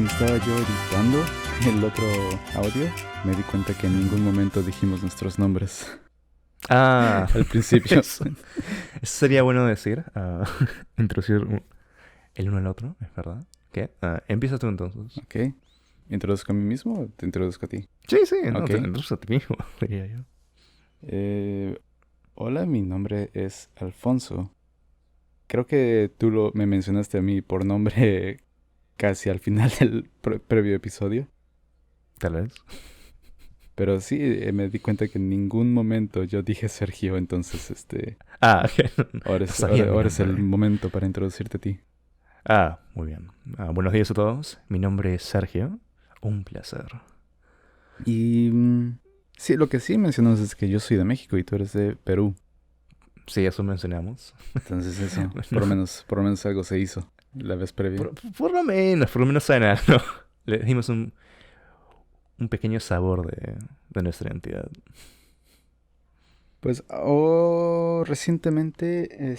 cuando estaba yo editando el otro audio, me di cuenta que en ningún momento dijimos nuestros nombres Ah, al principio. eso sería bueno decir. Introducir el uno al otro, es verdad. ¿Qué? Empieza tú entonces. Ok. ¿Introduzco a mí mismo o te introduzco a ti? Sí, sí, no, Ok. te introduces a ti mismo, diría yo. Eh, Hola, mi nombre es Alfonso. Creo que me mencionaste a mí por nombre casi al final del previo episodio. Tal vez. Pero sí, me di cuenta que en ningún momento yo dije Sergio, entonces Ok. ahora No es, sabía ahora, mi ahora es el nombre. momento para introducirte a ti. Muy bien. Buenos días a todos. Mi nombre es Sergio. Un placer. Y sí, lo que sí mencionamos es que yo soy de México y tú eres de Perú. Sí, eso mencionamos. Entonces eso, Bueno, por lo menos algo se hizo la vez previa. por lo menos saben algo. Le dimos un pequeño sabor de nuestra identidad. Pues recientemente,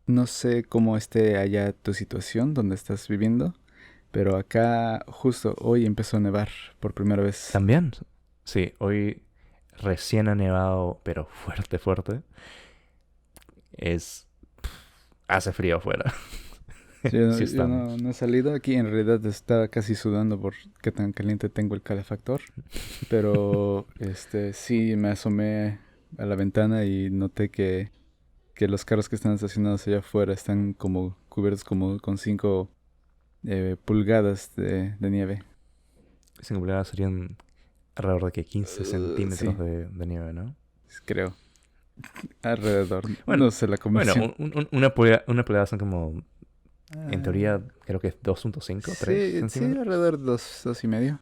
no sé cómo esté allá tu situación, donde estás viviendo, pero acá justo hoy empezó a nevar por primera vez. También, sí, hoy recién ha nevado, pero fuerte, fuerte. Es... Hace frío afuera. Sí, Sí yo no, estamos. no he salido aquí, en realidad estaba casi sudando por qué tan caliente tengo el calefactor, pero sí me asomé a la ventana y noté que los carros que están estacionados allá afuera están como cubiertos como con 5 pulgadas de nieve. 5 pulgadas serían alrededor de que 15 centímetros Sí, de nieve, ¿no? creo. Alrededor. Bueno, No sé la bueno, conversión. una pulgada son como, en Ah, teoría, creo que es 2.5, 3 sí, sí, centímetros. alrededor de dos y medio.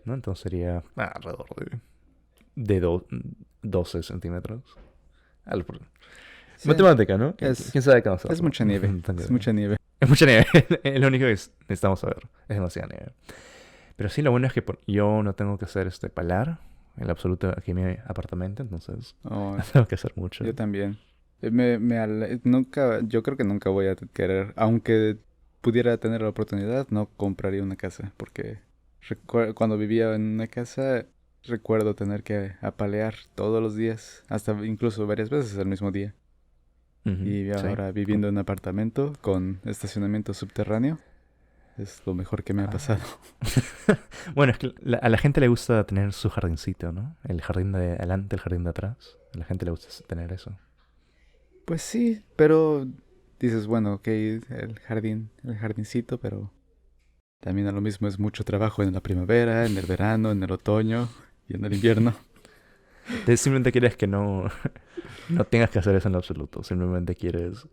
¿No? Entonces sería alrededor de 12 centímetros. Al- Sí, Matemática, ¿no? es, ¿Quién sabe qué vamos a es hacerlo? mucha nieve. No tengo Es idea. mucha nieve. Es mucha nieve. Es lo único que necesitamos saber. Es demasiada nieve. Pero sí, lo bueno es que yo no tengo que hacer palar en lo absoluto aquí en mi apartamento, entonces Oh, no tengo que hacer mucho. yo también. Nunca, yo creo que nunca voy a querer, aunque pudiera tener la oportunidad, no compraría una casa, porque cuando vivía en una casa, recuerdo tener que apalear todos los días, hasta incluso varias veces el mismo día. Ujú, Y sí. ahora viviendo en un apartamento con estacionamiento subterráneo, es lo mejor que me ha Ah. pasado. Bueno, es que a la gente le gusta tener su jardincito, ¿no? El jardín de adelante, el jardín de atrás. A la gente le gusta tener eso. Pues sí, pero dices, bueno, ok, el jardincito, pero también a lo mismo es mucho trabajo en la primavera, en el verano, en el otoño y en el invierno. Entonces simplemente quieres que no tengas que hacer eso en lo absoluto. Simplemente quieres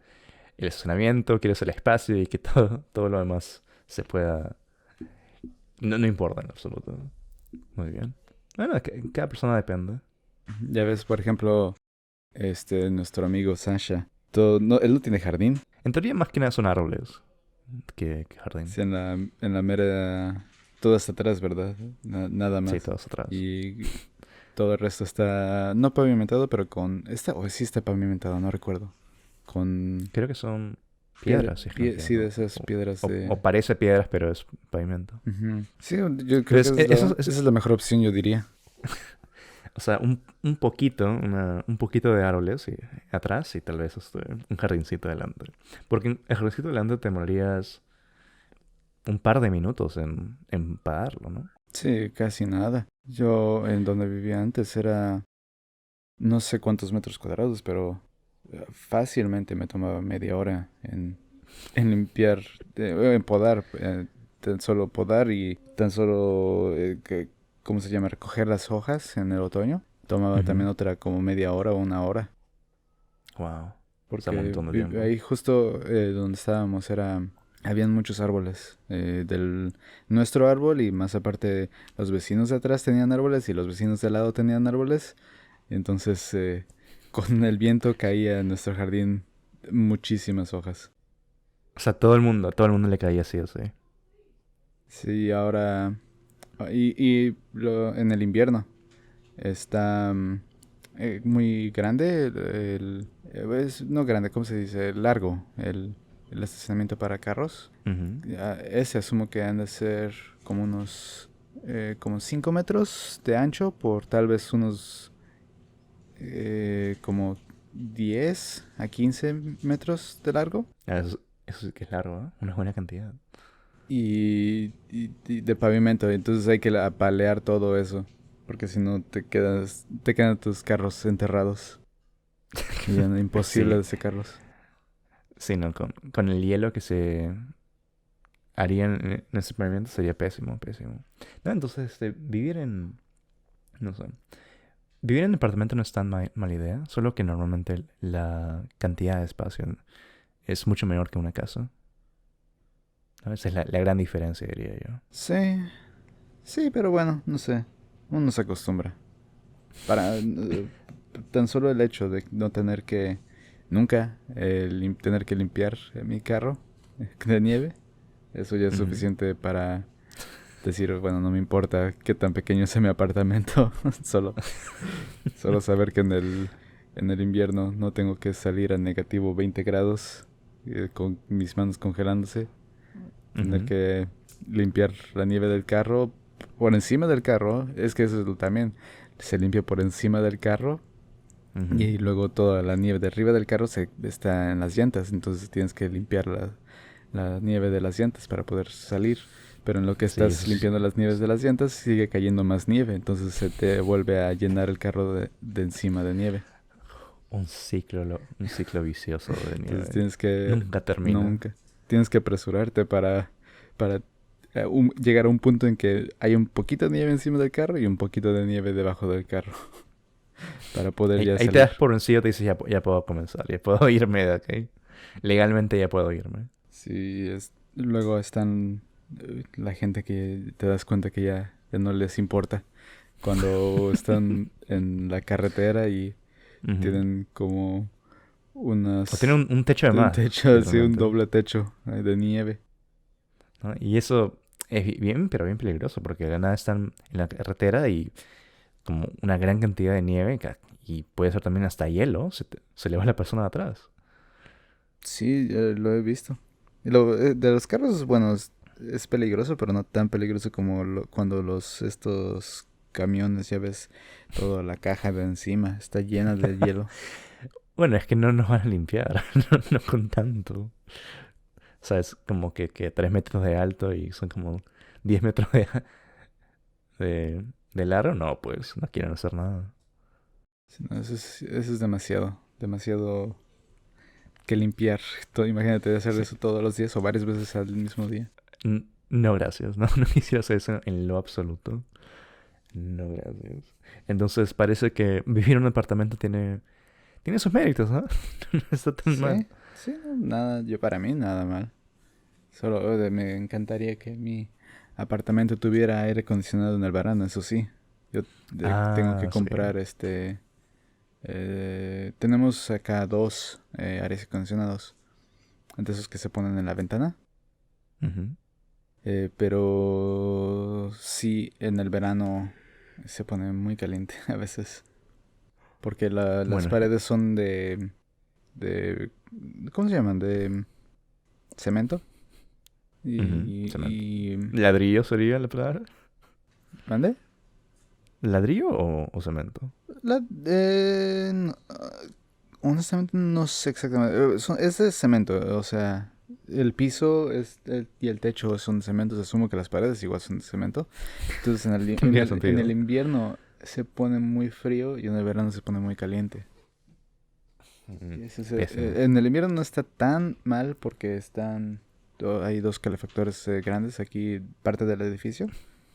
el estacionamiento, quieres el espacio y que todo lo demás se pueda... No importa en lo absoluto. Muy bien. Bueno, es que cada persona depende. Ya ves, por ejemplo, nuestro amigo Sasha. Todo, no, él no tiene jardín. En teoría, más que nada son árboles que jardín. Sí, en la mera... Todo está atrás, ¿verdad? Nada Sí, más. todos atrás. Y todo el resto está no pavimentado, pero con... O sí está pavimentado, no recuerdo. Con Creo que son piedras, si es que no me sí, de equivoco. esas piedras O parece piedras, pero es pavimento. Ujú. Sí, yo creo que Entonces, esa es la mejor opción, yo diría. o sea, un poquito, un poquito de árboles atrás y tal vez un jardincito adelante. Porque en el jardincito adelante te demorarías un par de minutos en pagarlo, ¿no? Sí, casi nada. Yo en donde vivía antes era no sé cuántos metros cuadrados, pero fácilmente me tomaba media hora en limpiar, en podar, tan solo podar y tan solo, ¿cómo se llama? Recoger las hojas en el otoño. Tomaba también otra como media hora o una hora. Wow. O sea, un Porque montón de tiempo. ahí justo donde estábamos habían muchos árboles. Nuestro árbol y más aparte los vecinos de atrás tenían árboles y los vecinos de al lado tenían árboles. Entonces con el viento caía en nuestro jardín muchísimas hojas. O sea, a todo el mundo le caía así o sí. Sí, ahora... en el invierno está muy grande, no grande, ¿cómo se dice? Largo, el estacionamiento para carros. Ujú. Ese asumo que han de ser como unos como 5 metros de ancho por tal vez unos como 10 a 15 metros de largo. Eso sí que es largo, ¿eh? Una buena cantidad. Y de pavimento. Entonces hay que apalear todo eso. Porque si no te quedan tus carros enterrados. Y ya no, imposible Sí, de secarlos. sí, no, con el hielo que se haría en ese pavimento sería pésimo, pésimo. No, entonces, vivir en, no sé, vivir en departamento no es tan mala idea, solo que normalmente la cantidad de espacio es mucho menor que una casa, ¿no? Esa es la gran diferencia, diría yo. Sí, sí, pero bueno, no sé. Uno se acostumbra. Para tan solo el hecho de no tener que nunca tener que limpiar mi carro de nieve, eso ya es Ujú. suficiente para decir, bueno, no me importa qué tan pequeño sea mi apartamento, solo solo saber que en el invierno no tengo que salir a negativo 20 grados con mis manos congelándose, tener Ujú. que limpiar la nieve del carro por encima del carro, es que eso es también se limpia por encima del carro. Ujú. Y luego toda la nieve de arriba del carro está en las llantas, entonces tienes que limpiar la nieve de las llantas para poder salir. Pero en lo que Sí, estás limpiando las nieves de las llantas sigue cayendo más nieve, entonces se te vuelve a llenar el carro de encima de nieve. un ciclo vicioso de Entonces nieve. Nunca termina. nunca, tienes que apresurarte para llegar a un punto en que hay un poquito de nieve encima del carro y un poquito de nieve debajo del carro para poder ya Ahí te salir. das por vencido y te dices, ya puedo comenzar, ya puedo irme de aquí. Legalmente ya puedo irme. Sí, luego están la gente que te das cuenta que ya no les importa cuando están en la carretera y Ujú. tienen como O tiene unas un techo de un más, techo así, un literalmente. doble techo de nieve. ¿No? Y eso es bien, pero bien peligroso, porque de la nada están en la carretera y como una gran cantidad de nieve y puede ser también hasta hielo, se le va a la persona de atrás. Sí, lo he visto. De los carros, bueno, es peligroso, pero no tan peligroso como cuando estos camiones, ya ves, toda la caja de encima está llena de hielo. Bueno, es que no nos van a limpiar, no con tanto. O sea, es como que 3 metros de alto y son como 10 metros de largo. No, pues no quieren hacer nada. Sí, no, eso es demasiado, demasiado que limpiar. Imagínate hacer Sí. eso todos los días o varias veces al mismo día. No, gracias. No quisiera hacer eso en lo absoluto. No, gracias. Entonces parece que vivir en un apartamento tiene sus méritos, ¿no? No está tan mal. Sí, sí, no, nada, yo para mí nada mal. Solo me encantaría que mi apartamento tuviera aire acondicionado en el verano, eso sí. Yo tengo que Ah, sí. comprar tenemos acá dos aires acondicionados, de esos que se ponen en la ventana. Ujú. Pero sí, en el verano se pone muy caliente a veces. Porque las Bueno, paredes son de... ¿Cómo se llaman? De cemento. ujú, cemento. Y... ¿Ladrillo sería la palabra? ¿Mande? ¿Ladrillo o cemento? Honestamente no sé exactamente. Es de cemento, o sea, el piso y el techo son de cemento. Asumo que las paredes igual son de cemento. Entonces Tendría en el sentido. invierno se pone muy frío y en el verano se pone muy caliente. Mm, Y Pésimo. en el invierno no está tan mal porque hay dos calefactores grandes aquí, parte del edificio.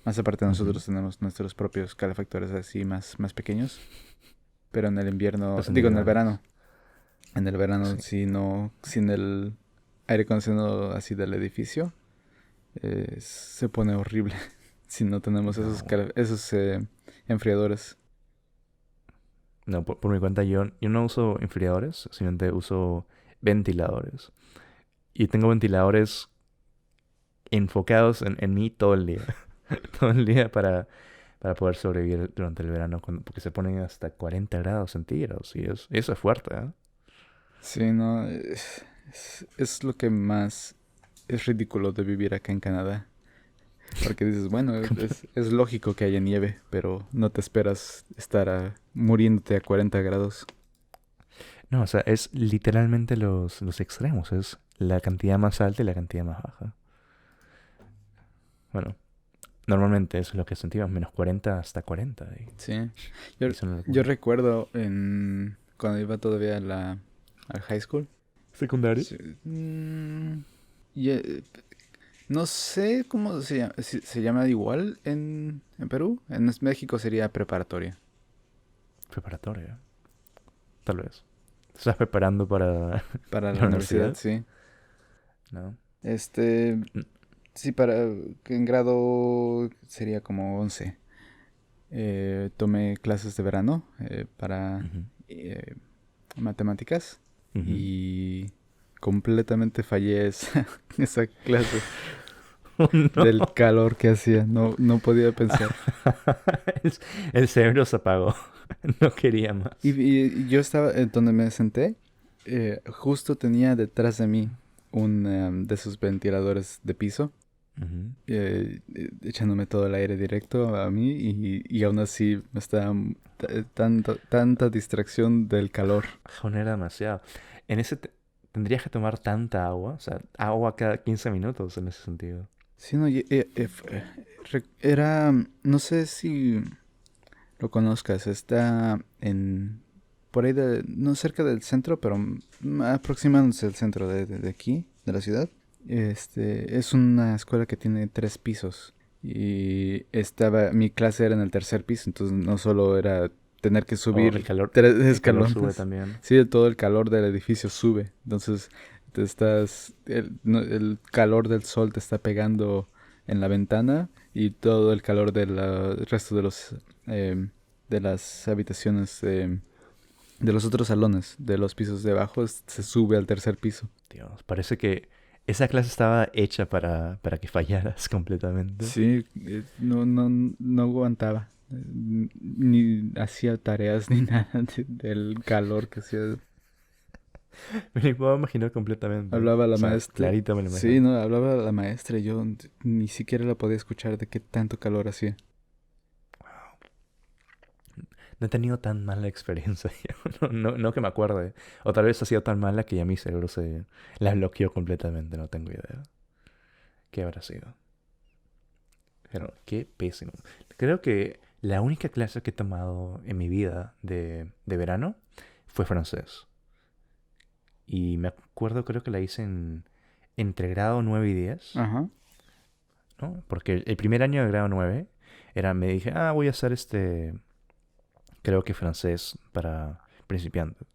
Más aparte Ujú. nosotros tenemos nuestros propios calefactores así más pequeños. Pero en el invierno, Los digo individuales. en el verano Sí. si no, sin el aire acondicionado así del edificio, se pone horrible si no tenemos No. esos enfriadores. No, por mi cuenta yo no uso enfriadores, simplemente uso ventiladores. Y tengo ventiladores enfocados en mí todo el día. Todo el día para poder sobrevivir durante el verano, porque se ponen hasta 40 grados centígrados. Y eso es fuerte, ¿eh? Sí, no. Es lo que más es ridículo de vivir acá en Canadá. Porque dices, bueno, es lógico que haya nieve, pero no te esperas estar muriéndote a 40 grados. No, o sea, es literalmente los extremos. Es la cantidad más alta y la cantidad más baja. Bueno, normalmente eso es lo que sentimos, -40 hasta 40. Sí. Yo, Y es una yo locura. recuerdo cuando iba todavía al high school. ¿Secundario? Sí, y, no sé cómo se llama, si se llama igual en Perú. En México sería preparatoria. Preparatoria, tal vez. ¿Te estás preparando para Para la la universidad, universidad? sí. No. Este, Mm, sí, en grado sería como 11. Tomé clases de verano para ujú, eh, matemáticas ujú. y completamente fallé esa clase Oh, no. del calor que hacía. No, no podía pensar. El, el cerebro se apagó. No quería Y, más. y yo estaba donde me senté, justo tenía detrás de mí un de esos ventiladores de piso, Ujú. echándome todo el aire directo a mí y aún así me estaba tanta distracción del calor. Joder, era demasiado. En ese tendrías que tomar tanta agua. O sea, agua cada 15 minutos en ese sentido. Sí, no, era, no sé si lo conozcas, está por ahí no cerca del centro, pero aproximándose al centro de aquí, de la ciudad. Es una escuela que tiene 3 pisos y mi clase era en el tercer piso, entonces no solo era tener que O subir tres el calor sube escalones, también. sí, todo el calor del edificio sube, entonces el calor del sol te está pegando en la ventana y todo el calor del resto em, de las habitaciones de los otros salones de los pisos de abajo se sube al tercer piso. Dios, parece que esa clase estaba hecha para que fallaras completamente. Sí, no aguantaba. Ni hacía tareas ni nada del calor que hacía. Me lo puedo imaginar completamente. Hablaba la O sea, maestra. clarito me lo Sí, imagino. no, hablaba la maestra y yo ni siquiera la podía escuchar de qué tanto calor hacía. No he tenido tan mala experiencia. No que me acuerde. O tal vez ha sido tan mala que ya mi cerebro se la bloqueó completamente. No tengo idea. ¿Qué habrá sido? Pero qué pésimo. Creo que la única clase que he tomado en mi vida de verano fue francés. Y me acuerdo, creo que la hice entre grado 9 y 10, Ajá. ¿no? Porque el primer año de grado 9 me dije, voy a hacer creo que francés para principiantes.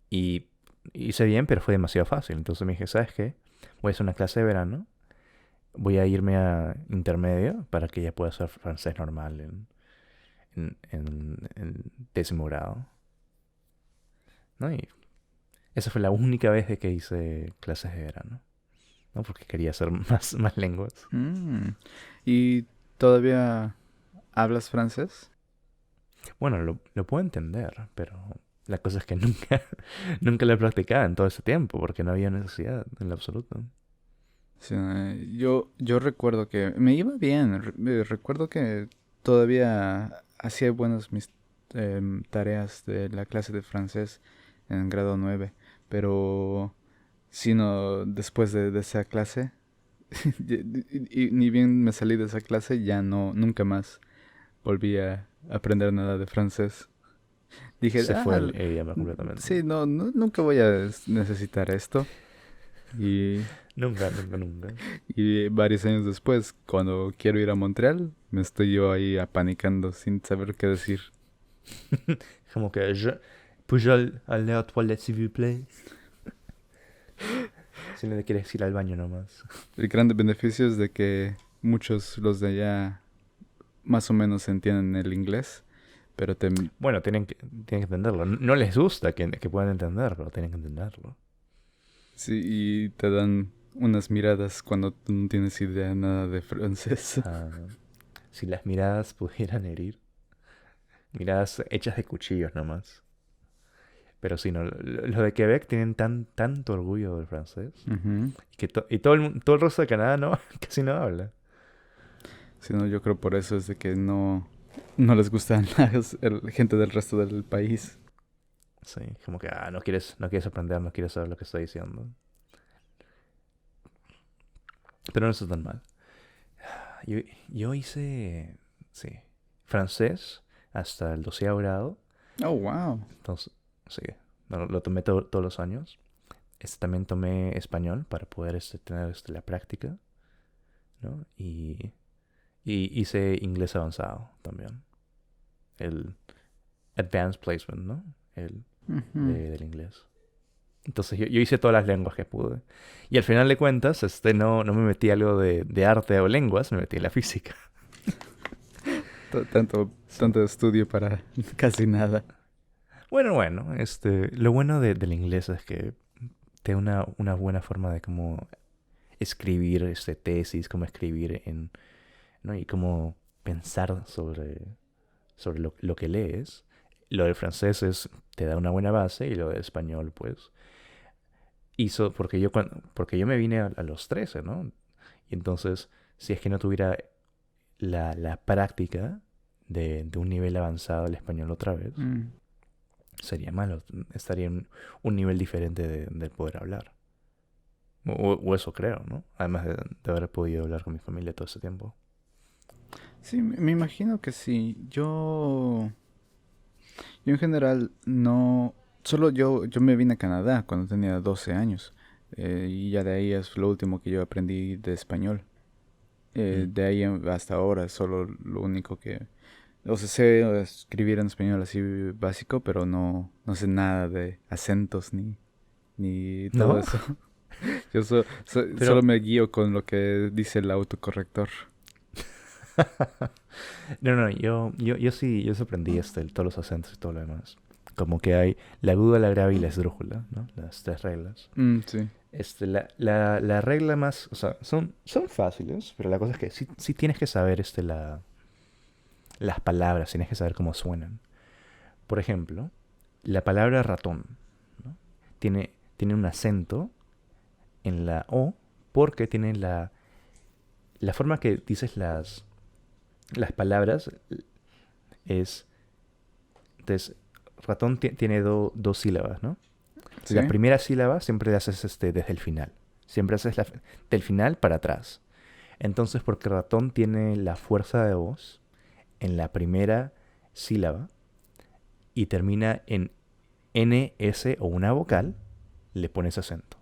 Y hice bien, pero fue demasiado fácil. Entonces me dije, ¿sabes qué? Voy a hacer una clase de verano. Voy a irme a intermedio para que ya pueda hacer francés normal en 10º grado. ¿No? Y esa fue la única vez de que hice clases de verano. ¿No? Porque quería hacer más lenguas. Mm. ¿Y todavía hablas francés? Bueno, lo puedo entender, pero la cosa es que nunca lo he practicado en todo ese tiempo porque no había necesidad en lo absoluto. Sí, yo recuerdo que me iba bien. Recuerdo que todavía hacía buenas mis tareas de la clase de francés en grado 9. Pero sino después de esa clase, y ni bien me salí de esa clase, ya nunca más volví a aprender nada de francés. Dije, Se fue el idioma completamente. sí, nunca voy a necesitar esto. Y Nunca, nunca, nunca. Y varios años después, cuando quiero ir a Montreal, me estoy yo ahí apanicando sin saber qué decir. Como que puis-je aller aux toilettes, s'il vous plaît? Si no le quieres ir al baño nomás. El gran beneficio es de que muchos los de allá más o menos entienden el inglés, pero Bueno, tienen que entenderlo. No les gusta que puedan entender, pero tienen que entenderlo. sí, y te dan unas miradas cuando tú no tienes idea nada de francés. Ah, si las miradas pudieran herir. Miradas hechas de cuchillos nomás. Pero sí, no, los de Quebec tienen tanto orgullo del francés Ujú. que y todo el resto de Canadá no, casi no habla. Sí, no, yo creo por eso es de que no les gusta la gente del resto del país. Sí, como que no quieres aprender, no quieres saber lo que estoy diciendo. Pero no está tan mal. Yo, yo hice, sí, francés hasta el 12º grado. Oh, wow. Entonces, sí, lo tomé todos los años. También tomé español para poder tener la práctica, ¿no? Y hice inglés avanzado también. El advanced placement, ¿no? El Ujú. del inglés. Entonces yo hice todas las lenguas que pude. Y al final de cuentas, no me metí algo de arte o lenguas, me metí en la física. Sí. Tanto estudio para casi nada. Bueno, lo bueno del inglés es que te da una buena forma de cómo escribir tesis, cómo escribir ¿no? Y cómo pensar sobre lo que lees. Lo del francés te da una buena base y lo del español, pues, porque yo me vine a los 13, ¿no? Y entonces, si es que no tuviera la práctica de un nivel avanzado del español otra vez, Mm. sería malo. Estaría en un nivel diferente del poder hablar. O eso creo, ¿no? Además de haber podido hablar con mi familia todo ese tiempo. Sí, me imagino que sí. Yo en general no... Solo yo me vine a Canadá cuando tenía 12 años. Y ya de ahí es lo último que yo aprendí de español. Mm. De ahí hasta ahora, solo lo único que... O sea, sé escribir en español así básico, pero no sé nada de acentos ni todo ¿No? eso. Yo solo Pero... me guío con lo que dice el autocorrector. No, yo sí aprendí todos los acentos y todo lo demás. Como que hay la aguda, la grave y la esdrújula, ¿no? Las tres reglas. Mm, sí. La regla más, o sea, son fáciles, pero la cosa es que sí tienes que saber las palabras, tienes que saber cómo suenan. Por ejemplo, la palabra ratón, ¿no? Tiene un acento en la O porque tiene la forma que dices las palabras es, entonces, ratón tiene dos sílabas, ¿no? ¿Sí? La primera sílaba siempre la haces desde el final. Siempre haces del final para atrás. Entonces, porque ratón tiene la fuerza de voz en la primera sílaba y termina en N, S o una vocal, le pones acento.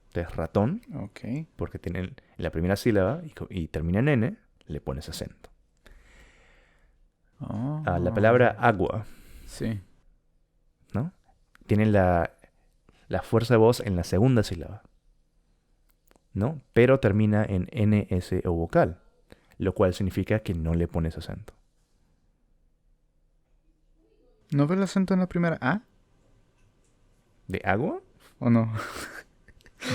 Entonces, ratón, Ok. porque tiene la primera sílaba y termina en N, le pones acento. La Oh, palabra agua, sí. ¿no? Tiene la fuerza de voz en la segunda sílaba, ¿no? Pero termina en N, S o vocal, lo cual significa que no le pones acento. ¿No ve el acento en la primera A? ¿De agua? ¿O no?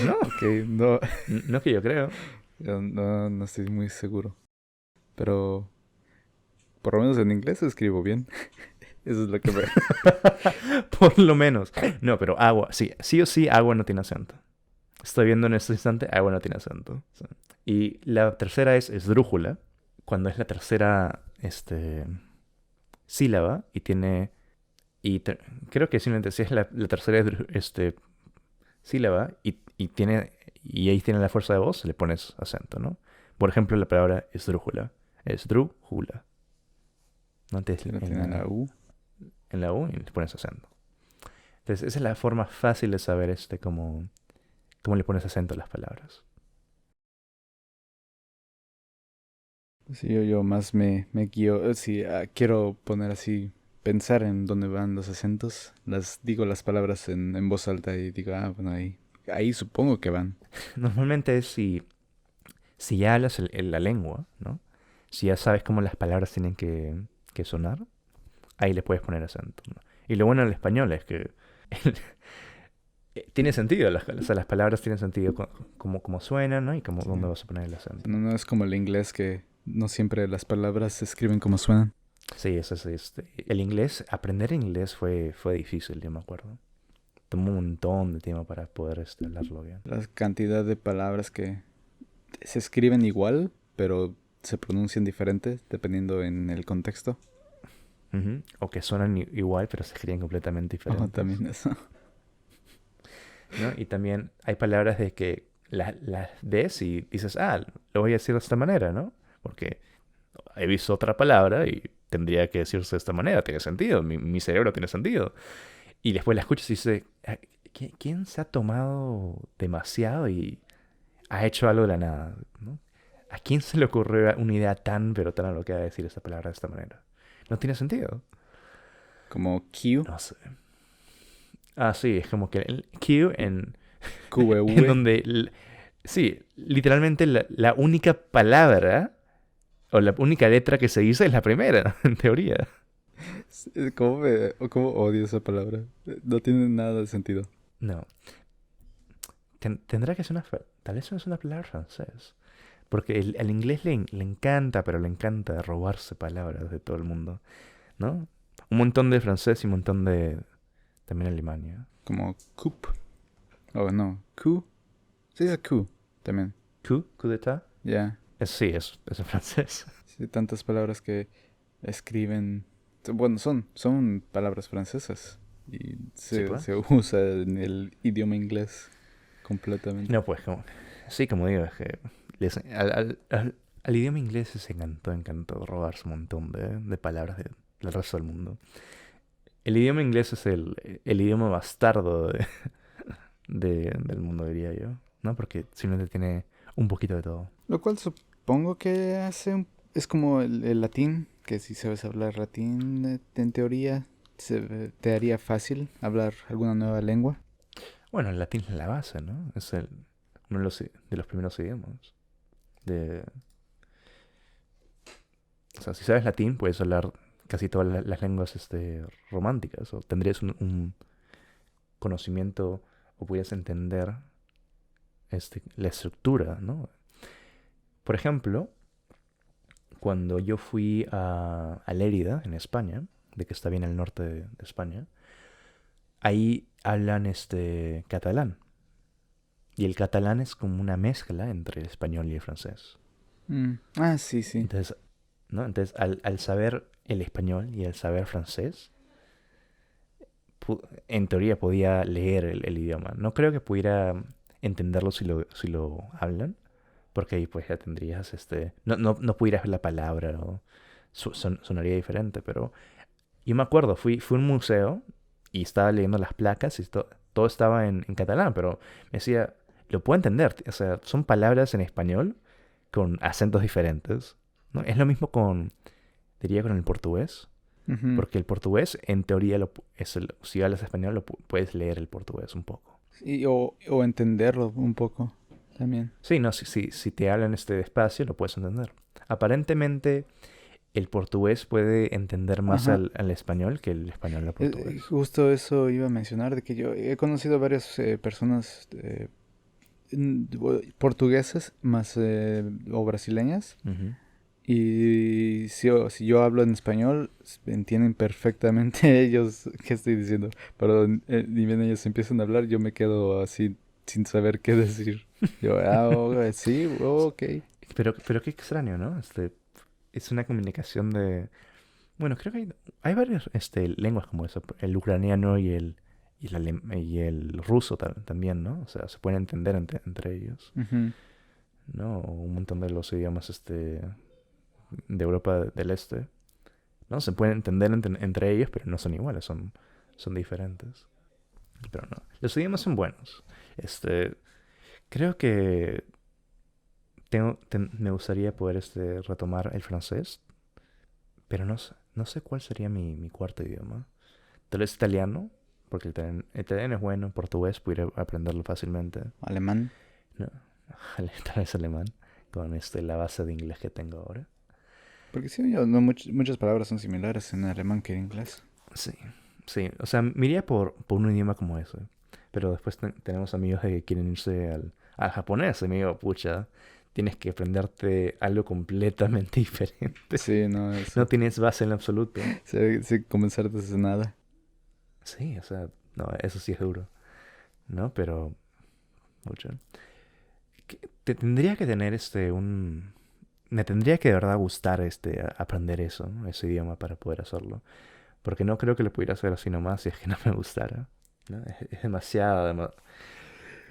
No, Ok, no, no que yo creo. yo no estoy muy seguro. Pero por lo menos en inglés escribo bien. Eso es lo que me... Por lo menos. No, pero agua, sí o sí, agua no tiene acento. Estoy viendo en este instante, agua no tiene acento. Sí. Y la tercera es esdrújula, cuando es la tercera sílaba y tiene... creo que simplemente si es la tercera sílaba y ahí tiene la fuerza de voz, le pones acento, ¿no? Por ejemplo, la palabra esdrújula. ¿No? Antes Si no en tiene la la, U. en la U y le pones acento. Entonces, esa es la forma fácil de saber cómo le pones acento a las palabras. Sí, yo más me guío. Si quiero poner así, pensar en dónde van los acentos, digo las palabras en voz alta y digo, bueno, ahí supongo que van. Normalmente es si ya hablas la lengua, ¿no? Si ya sabes cómo las palabras tienen que sonar, ahí le puedes poner acento, ¿no? Y lo bueno del español es que tiene sentido, o sea, las palabras tienen sentido como suenan, ¿no? Y Sí. dónde vas a poner el acento. No es como el inglés que no siempre las palabras se escriben como suenan. Sí, eso es el inglés, aprender inglés fue difícil, yo me acuerdo. Tomó un montón de tiempo para poder hablarlo bien. La cantidad de palabras que se escriben igual, pero se pronuncian diferente dependiendo en el contexto. Ujú. O que suenan igual, pero se escriben completamente Oh, diferentes. también eso. ¿No? Y también hay palabras de que las ves y dices, ah, lo voy a decir de esta manera, ¿no? Porque he visto otra palabra y tendría que decirse de esta manera, tiene sentido, mi cerebro tiene sentido. Y después la escuchas y dices, "Ah, ¿quién se ha tomado demasiado y ha hecho algo de la nada? ¿No? ¿A quién se le ocurrió una idea tan, pero tan alocada de decir esta palabra de esta manera? No tiene sentido. Como Q, No sé. Ah, sí, es como que el Q en QEV. donde, sí, literalmente la única palabra o la única letra que se dice es la primera, en teoría. ¿Cómo odio esa palabra? No tiene nada de sentido. No, tendrá que ser tal vez no es una palabra francés. Porque al inglés le encanta, pero le encanta robarse palabras de todo el mundo, ¿no? Un montón de francés y un montón de también Alemania. Como coup. Oh, no. Q. Sí, es Q también. Coup d'état. Ya. Sí, es en francés. Sí, tantas palabras que escriben. Bueno, son palabras francesas. Y Sí, se pues. usa en el idioma inglés completamente. No, pues, sí, como digo, es que al idioma inglés les encantó robarse un montón de palabras del resto del mundo. El idioma inglés es el idioma bastardo del mundo, diría yo, ¿no? Porque simplemente tiene un poquito de todo. Lo cual supongo que es como el latín, que si sabes hablar latín, en teoría, te haría fácil hablar alguna nueva lengua. Bueno, el latín es la base, ¿no? Es uno de los primeros idiomas. De, o sea, si sabes latín, puedes hablar casi todas las lenguas románticas, o tendrías un conocimiento, o pudieras entender la estructura, ¿no? Por ejemplo, cuando yo fui a Lérida, en España, de que está bien al norte de España, ahí hablan catalán. Y el catalán es como una mezcla entre el español y el francés. Ah, sí, sí. Entonces, ¿no? Entonces, al saber el español y al saber francés, en teoría podía leer el idioma. No creo que pudiera entenderlo si lo hablan, porque ahí pues ya tendrías no pudieras ver la palabra, o sonaría diferente, pero yo me acuerdo, fui a un museo y estaba leyendo las placas y todo estaba en catalán, pero me decía, lo puedo entender, o sea, son palabras en español con acentos diferentes, ¿no? Es lo mismo diría con el portugués, Ujú. porque el portugués en teoría si hablas español puedes leer el portugués un poco. O entenderlo un poco también. Sí, no, si te hablan despacio lo puedes entender. Aparentemente el portugués puede entender más Ajá. al español que el español al portugués. Justo eso iba a mencionar, de que yo he conocido varias personas portuguesas más o brasileñas. Ujú. Y si yo hablo en español, entienden perfectamente ellos qué estoy diciendo. Pero ni bien ellos empiezan a hablar, yo me quedo así sin saber qué decir. Yo, sí, ok. Pero qué extraño, ¿no? Es una comunicación de... Bueno, creo que hay varias lenguas como eso. El ucraniano y el ruso también, ¿no? O sea, se pueden entender entre ellos, Ujú. ¿no? O un montón de los idiomas de Europa del Este, ¿no? Se pueden entender entre ellos, pero no son iguales, son diferentes. Pero no, los idiomas son buenos. Este, creo que me gustaría poder retomar el francés, pero no sé cuál sería mi cuarto idioma. Tal vez italiano, porque el italiano es bueno, portugués pudiera aprenderlo fácilmente. Alemán. No, tal vez alemán, con la base de inglés que tengo ahora. Porque sí, no, muchas palabras son similares en alemán que en inglés. Sí, sí, o sea, me iría por un idioma como ese. Pero después tenemos amigos que quieren irse al japonés. Y me digo, pucha, tienes que aprenderte algo completamente diferente. Sí, no, No tienes base en absoluto. sí, sí, comenzar desde nada. Sí, o sea, no, eso sí es duro, ¿no? Pero, mucho. Te tendría que tener Me tendría que de verdad gustar aprender eso, ¿no? Ese idioma para poder hacerlo. Porque no creo que lo pudiera hacer así nomás si es que no me gustara. ¿No? Es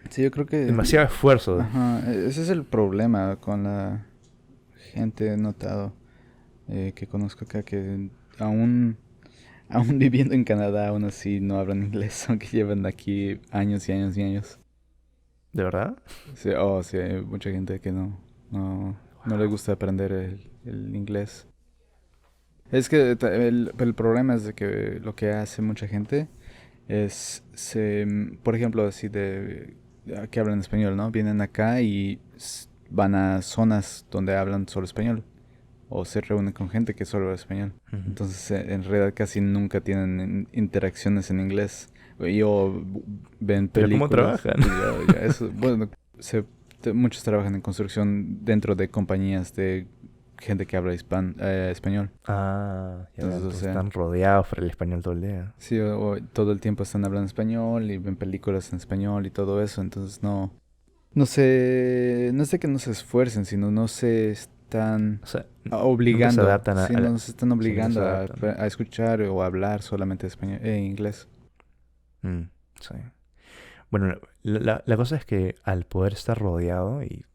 Sí, yo creo que, demasiado esfuerzo. ajá, ese es el problema con la gente, he notado, que conozco acá, que aún viviendo en Canadá, aún así no hablan inglés, aunque llevan aquí años y años y años. ¿De verdad? Sí, oh, sí, hay mucha gente que no le gusta aprender el inglés. Es que el problema es de que lo que hace mucha gente es, por ejemplo, así que hablan español, ¿no? Vienen acá y van a zonas donde hablan solo español o se reúnen con gente que solo habla español. Ujú. Entonces, en realidad casi nunca tienen interacciones en inglés. O ven Pero ¿cómo películas trabajan? y ya eso, bueno, muchos trabajan en construcción dentro de compañías de gente que habla español. Ah, ya veo, Entonces, o entonces sea, están rodeados por el español todo el día. sí, o todo el tiempo están hablando español y ven películas en español y todo eso, entonces no sé que no se esfuercen, sino no se están O sea, nunca se obligando, adaptan sí, no se están sí, nunca se obligando adaptan. a escuchar o a hablar solamente español, inglés. Mm, sí. Bueno, la cosa es que al poder estar rodeado y,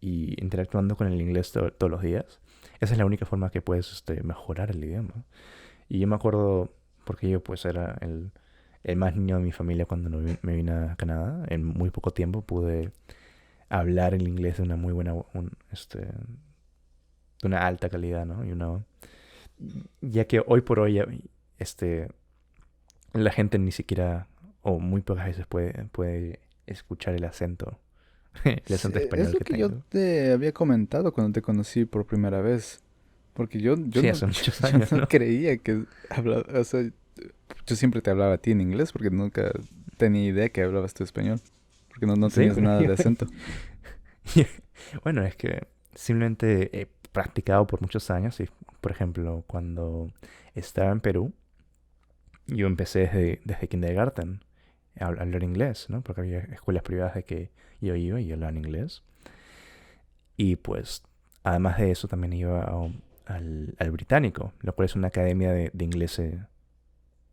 y interactuando con el inglés todos los días, esa es la única forma que puedes mejorar el idioma. Y yo me acuerdo, porque yo pues era el más niño de mi familia cuando me vine a Canadá, en muy poco tiempo pude hablar el inglés de una muy buena, de una alta calidad, ¿no? Ya que hoy por hoy, este, la gente ni siquiera, o muy pocas veces puede escuchar el Sí, acento es español lo que que yo tengo. te había comentado cuando te conocí por primera vez, porque Sí, hace muchos yo años, no ¿no? creía que hablaba, o sea, yo siempre te hablaba a ti en inglés porque nunca tenía idea que hablabas tu español, porque no Sí, tenías pero nada de acento. bueno, es que simplemente he practicado por muchos años y, por ejemplo, cuando estaba en Perú, yo empecé desde kindergarten a hablar inglés, ¿no? Porque había escuelas privadas de que yo iba y hablaban inglés. Y pues, además de eso, también iba al británico, lo cual es una academia de inglés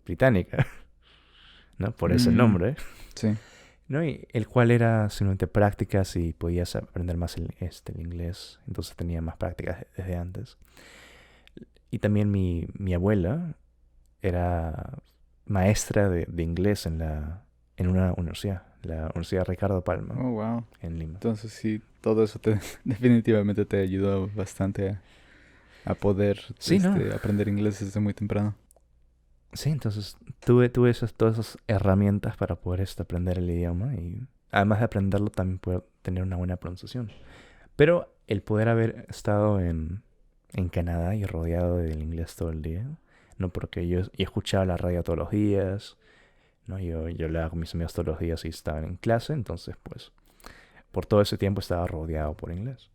británica, ¿no? Por eso el Mm, nombre, sí. ¿no? Y el cual era simplemente prácticas y podías aprender más el inglés, entonces tenía más prácticas desde antes. Y también mi abuela era maestra de inglés en una universidad, la Universidad Ricardo Palma, Oh, wow. en Lima. Entonces sí, todo eso definitivamente te ayudó bastante a poder Sí, ¿no? aprender inglés desde muy temprano. Sí, entonces tuve todas esas herramientas para poder aprender el idioma y además de aprenderlo también poder tener una buena pronunciación. Pero el poder haber estado en Canadá y rodeado del inglés todo el día, no porque yo escuchaba la radio todos los días, ¿no? Yo hablaba con mis amigos todos los días y estaban en clase, entonces pues por todo ese tiempo estaba rodeado por inglés.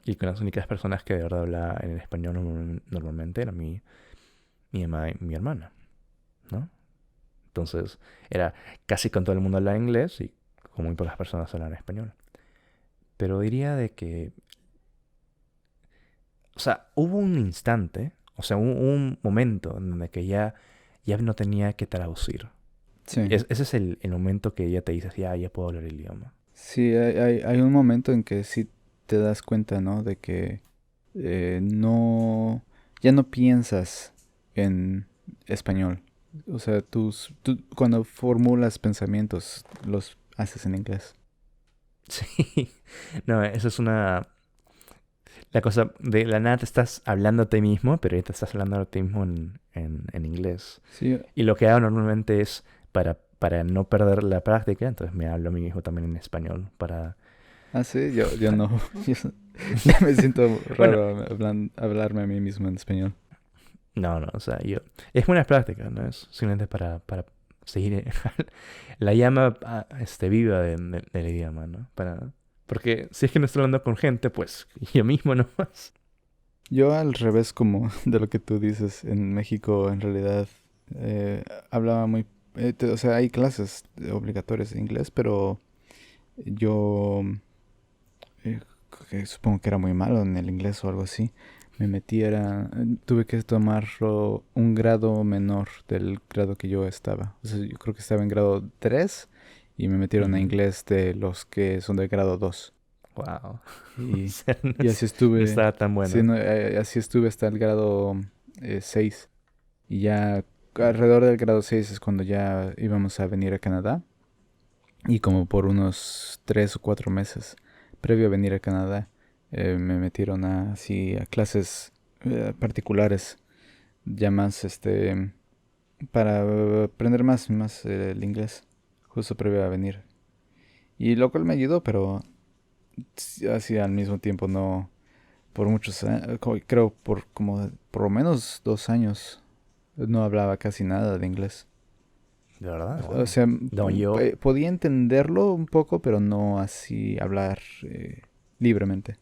Y con las únicas personas que de verdad hablaban en español normalmente eran mi mamá y mi hermana, ¿no? Entonces era casi con todo el mundo hablaba inglés y con muy pocas personas hablaban español. Pero diría de que, o sea, hubo un instante, o sea, un momento en donde que ya no tenía que traducir. Sí. Ese es el momento que ya te dices, ya puedo hablar el idioma. Sí, hay un momento en que sí te das cuenta, ¿no? De que ya no piensas en español. O sea, tú cuando formulas pensamientos los haces en inglés. Sí, no, eso es la cosa, de la nada te estás hablando a ti mismo, pero ya te estás hablando a ti mismo en inglés. Sí, Y lo que hago normalmente es para no perder la práctica, entonces me hablo a mí mismo también en español sí, yo para- no. Yo, yo me siento Bueno, raro hablarme a mí mismo en español. no, o sea, es buena práctica, ¿no? Es simplemente para seguir la llama viva del idioma, ¿no? Para Porque si es que no estoy hablando con gente, pues yo mismo nomás. Yo al revés como de lo que tú dices, en México en realidad hablaba muy... o sea, hay clases obligatorias de inglés, pero yo eh, que supongo que era muy malo en el inglés o algo así. Me metí, tuve que tomar un grado menor del grado que yo estaba. O sea, yo creo que estaba en grado 3 y me metieron a Ujú. inglés de los que son de grado 2. Wow. O Y, sea, no, y así no estuve, estaba tan sí, bueno. no, así estuve hasta el grado 6. Y ya alrededor del grado 6 es cuando ya íbamos a venir a Canadá. Y como por unos 3 o 4 meses previo a venir a Canadá, me metieron así a clases particulares, ya más para aprender más el inglés, justo previo a venir. Y lo cual me ayudó, pero así al mismo tiempo no, por muchos años, creo por como por lo menos 2 años, no hablaba casi nada de inglés. De verdad, O wow. sea, No, yo, podía entenderlo un poco, pero no así hablar libremente.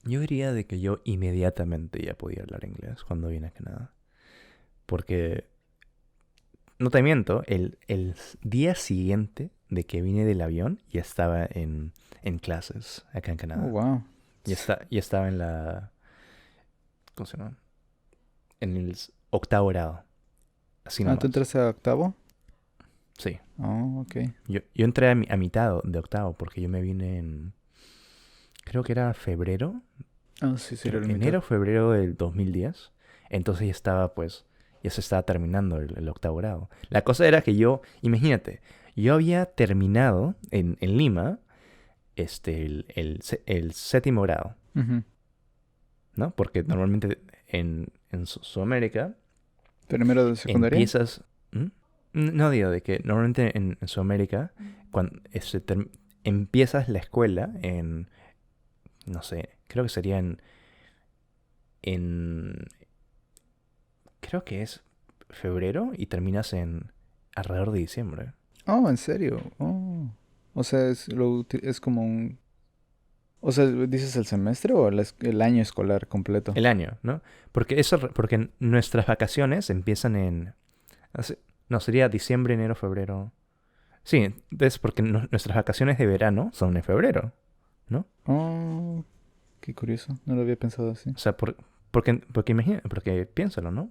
yo diría de que yo inmediatamente ya podía hablar inglés cuando vine a Canadá. Porque, no te miento, el día siguiente de que vine del avión ya estaba en clases acá en Oh, Canadá. wow. Ya estaba en la, ¿cómo se llama? En el octavo grado, así Ah, ¿tú nomás. entraste a octavo? Sí. Oh, ok. Yo entré a mitad de octavo porque yo me vine en, creo que era febrero, Ah, sí, sería creo, la mitad. enero o febrero del 2010. Entonces ya estaba, pues, ya se estaba terminando el octavo grado. La cosa era que yo, imagínate, yo había terminado en Lima el séptimo grado, Ujú. ¿no? Porque normalmente en Sudamérica ¿Primero de secundaria? empiezas... ¿Mm? No digo de que normalmente en Sudamérica cuando empiezas la escuela en, no sé, creo que sería en creo que es febrero y terminas en alrededor de diciembre. Oh, ¿en serio? Oh. O sea, es como un... O sea, ¿dices el semestre o el año escolar completo? El año, ¿no? Porque eso, porque nuestras vacaciones empiezan en, no, sería diciembre, enero, febrero. Sí, es porque nuestras vacaciones de verano son en febrero, ¿no? Oh, qué curioso. No lo había pensado así. O sea, porque imagina, porque piénsalo, ¿no?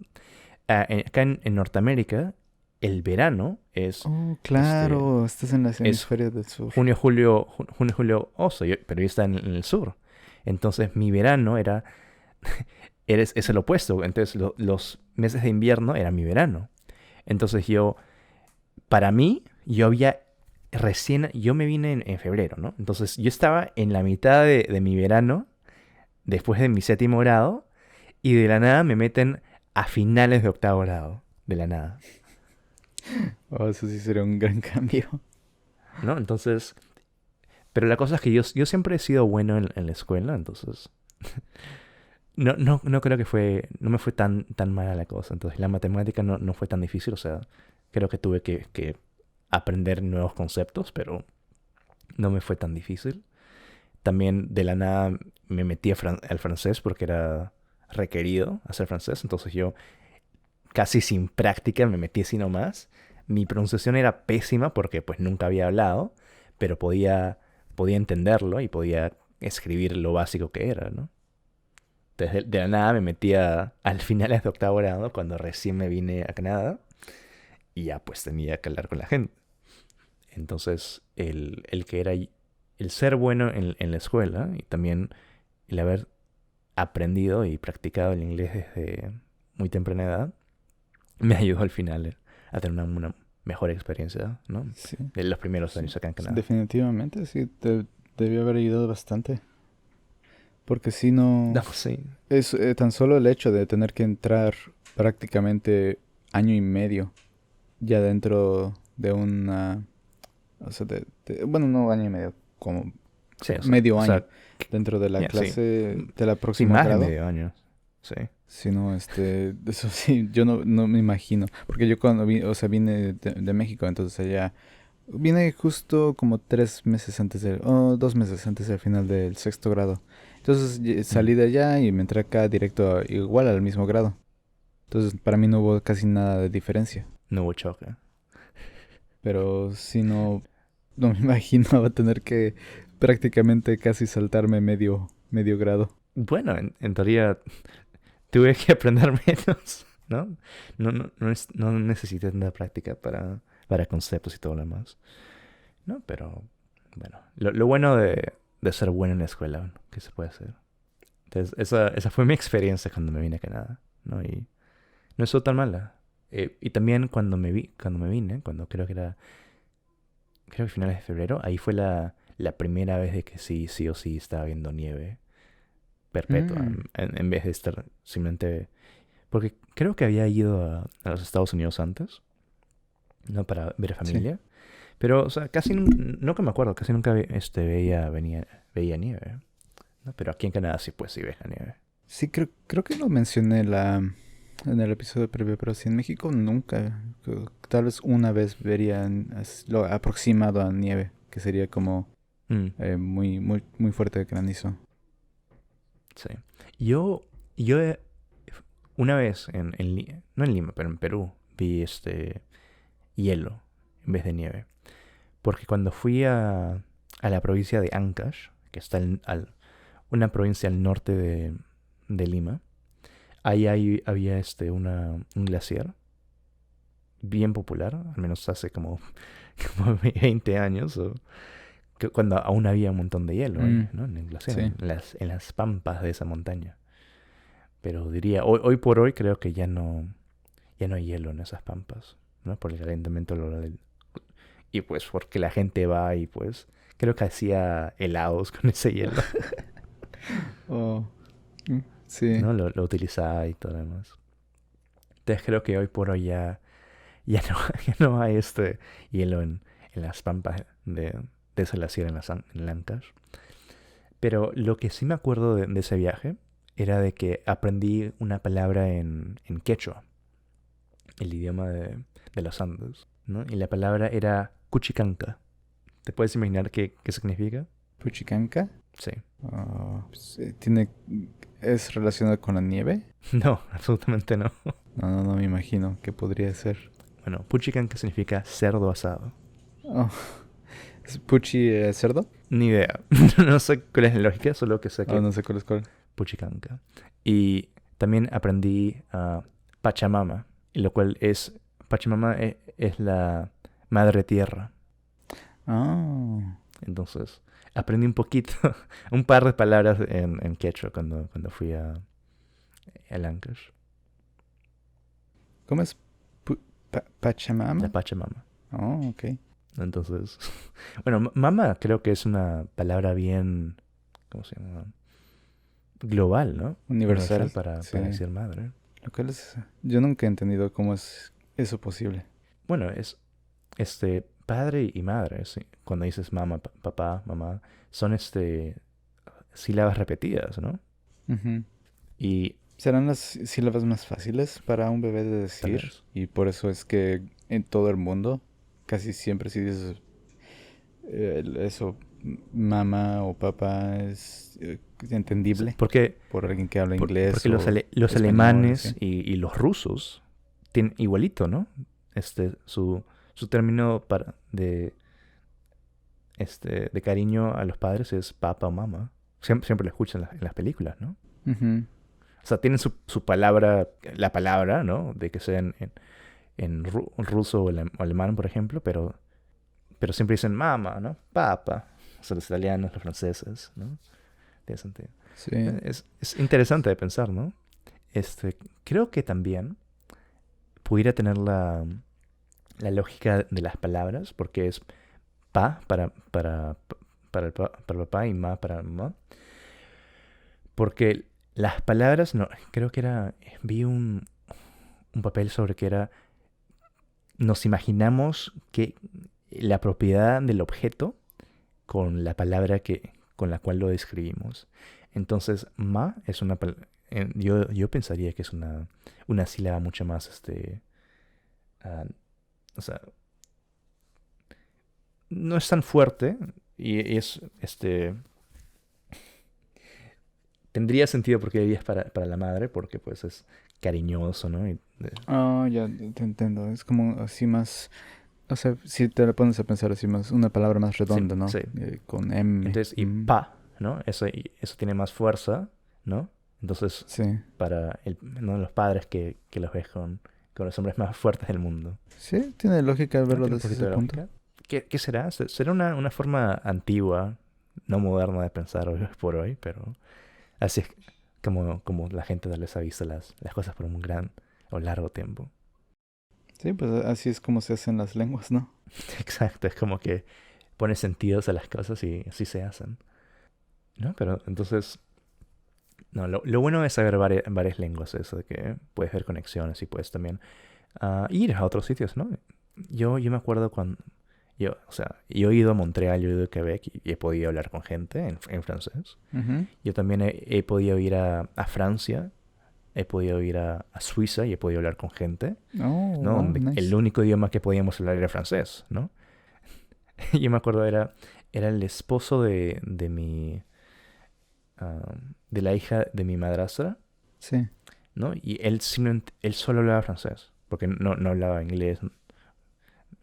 Acá en Norteamérica, el verano Oh, este, claro. Estás en el es hemisferio del sur. junio, julio, oso, pero yo estaba en el sur. Entonces mi verano es el opuesto. Entonces los meses de invierno era mi verano. Entonces para mí, yo me vine en febrero, ¿no? Entonces yo estaba en la mitad de mi verano, después de mi séptimo grado, y de la nada me meten a finales de octavo grado. De la nada, Oh, eso sí sería un gran cambio. ¿no? Entonces, pero la cosa es que yo siempre he sido bueno en la escuela, entonces no creo que no me fue tan mala la cosa. Entonces la matemática no fue tan difícil, o sea, creo que tuve que aprender nuevos conceptos, pero no me fue tan difícil. También de la nada me metí al francés porque era requerido hacer francés, entonces yo casi sin práctica me metí así nomás. Mi pronunciación era pésima porque pues nunca había hablado, pero podía entenderlo y podía escribir lo básico que era, ¿no? Entonces de la nada me metí al finales de octavo grado cuando recién me vine a Canadá y ya pues tenía que hablar con la gente. Entonces el que era el ser bueno en la escuela y también el haber aprendido y practicado el inglés desde muy temprana edad me ayudó al final a tener una mejor experiencia, ¿no? Sí, De los primeros sí. años acá en Sí, Canadá. definitivamente, sí. Te debió haber ayudado bastante. Porque si no... No, sí. Es tan solo el hecho de tener que entrar prácticamente año y medio ya dentro de una... O sea, bueno, no año y medio, como Sí, medio o año sea, dentro de la sí. clase de la Sí, próximo más de grado. medio año. Sí. Si no, eso sí, yo no me imagino. Porque yo cuando o sea, vine de México, entonces allá Vine justo como 3 meses antes o 2 meses antes del final del sexto grado. Entonces Mm, salí de allá y me entré acá directo igual al mismo grado. Entonces para mí no hubo casi nada de diferencia. no hubo choque. Pero si no, no me imaginaba tener que prácticamente casi saltarme medio grado. Bueno, en teoría tuve que aprender menos, ¿no? No necesité tanta práctica para conceptos y todo lo demás, ¿no? Pero, bueno, lo bueno de ser bueno en la escuela, ¿no? ¿Qué se puede hacer? Entonces, esa fue mi experiencia cuando me vine a Canadá, ¿no? Y no estuvo tan mala. Y también cuando me vine, cuando creo que finales de febrero, ahí fue la primera vez de que sí o sí estaba viendo nieve perpetua, Mm, en vez de estar simplemente. Porque creo que había ido a los Estados Unidos antes, ¿no? Para ver sí. familia. Pero, o sea, no que me acuerdo, casi nunca veía nieve, ¿no? Pero aquí en Canadá sí, pues sí ves la nieve. Sí, creo que lo mencioné en el episodio previo, pero sí en México nunca. Tal vez una vez verían lo aproximado a nieve, que sería como Mm, muy fuerte granizo. sí. Yo, yo una vez no en Lima, pero en Perú, vi hielo en vez de nieve. Porque cuando fui a la provincia de Ancash, que está una provincia al norte de Lima, había un glaciar bien popular, al menos hace como 20 años, cuando aún había un montón de hielo ahí, Mm, ¿no? En el glaciar, sí. en las pampas de esa montaña. Pero diría, hoy por hoy creo que ya no hay hielo en esas pampas, ¿no? Por el calentamiento global. Y pues porque la gente va y pues creo que hacía helados con ese hielo, Oh, sí. ¿no? Lo utilizaba y todo lo demás. Entonces creo que hoy por hoy ya no hay hielo en las pampas de esa glaciar en Lancash. Pero lo que sí me acuerdo de ese viaje era de que aprendí una palabra en quechua, el idioma de los Andes, ¿no? Y la palabra era cuchicanca. ¿Te puedes imaginar qué significa? Puchicanca. Sí. Pues, ¿es relacionado con la nieve? No, absolutamente no. No me imagino qué podría ser. Bueno, puchicanca significa cerdo asado. Oh, ¿es puchi cerdo? Ni idea. No sé cuál es la lógica, solo que sé Oh, que no sé cuál es cuál. puchicanca. Y también aprendí Pachamama, y lo cual Pachamama es la madre tierra. Ah, Entonces, aprendí un poquito, un par de palabras en quechua cuando fui a Ancash, ¿cómo es la Pachamama? Pachamama. Oh, ok. Entonces, bueno, mama creo que es una palabra bien, ¿cómo se llama? Global, ¿no? Universal Universal, para sí. decir madre. Lo cual es... Yo nunca he entendido cómo es eso posible. Bueno, es padre y madre, sí. Cuando dices mamá, papá, mamá, son sílabas repetidas, ¿no? Ujú. Y Serán las sílabas más fáciles para un bebé de tal decir vez. y por eso es que en todo el mundo casi siempre si dices eso, mamá o papá es entendible Porque, por alguien que habla inglés porque o los español, alemanes así. y los rusos tienen igualito, ¿no? Su término de cariño a los padres es papá o mamá. Siempre lo escuchan en las películas, ¿no? Ujú. O sea, tienen su palabra, la palabra, ¿no? De que sea en ruso o alemán, por ejemplo, pero siempre dicen mamá, ¿no? Papa. O sea, los italianos, los franceses, ¿no? Tiene sentido. Sí. Es interesante de pensar, ¿no? Creo que también pudiera tener la lógica de las palabras, porque es pa para el papá y ma para la mamá. Porque las palabras, no, creo que vi un papel sobre que nos imaginamos que la propiedad del objeto con la palabra con la cual lo describimos. Entonces, ma es yo pensaría que es una sílaba mucho más, ah, o sea, no es tan fuerte y es, tendría sentido porque el I es para la madre, porque pues es cariñoso, ¿no? Ah, ya te entiendo. Es como así más. O sea, si te lo pones a pensar así más, una palabra más Sí, redonda, ¿no? sí. Con M. Entonces, y pa, ¿no? Eso tiene más fuerza, ¿no? Entonces, Sí. para ¿no? los padres que los ves con los hombres más fuertes del mundo. Sí, tiene lógica ¿No? verlo Tiene un desde poquito ese de punto. lógica. ¿Qué será? ¿Será una forma antigua, no moderna de pensar hoy por hoy? Pero así es como la gente tal vez ha visto las cosas por un gran o largo tiempo. Sí, pues así es como se hacen las lenguas, ¿no? Exacto, es como que pone sentidos a las cosas y así se hacen. ¿No? Pero entonces, no, lo bueno de saber varias lenguas es de que puedes ver conexiones y puedes también ir a otros sitios, ¿no? Yo me acuerdo cuando, o sea, yo he ido a Montreal, yo he ido a Quebec y he podido hablar con gente en francés. Ujú. Yo también he podido ir a Francia, he podido ir a Suiza y he podido hablar con gente, Oh, ¿no? wow, Donde el nice. único idioma que podíamos hablar era francés, ¿no? Yo me acuerdo era el esposo de mi, de la hija de mi madrastra, Sí. ¿no? Y él solo hablaba francés, porque no hablaba inglés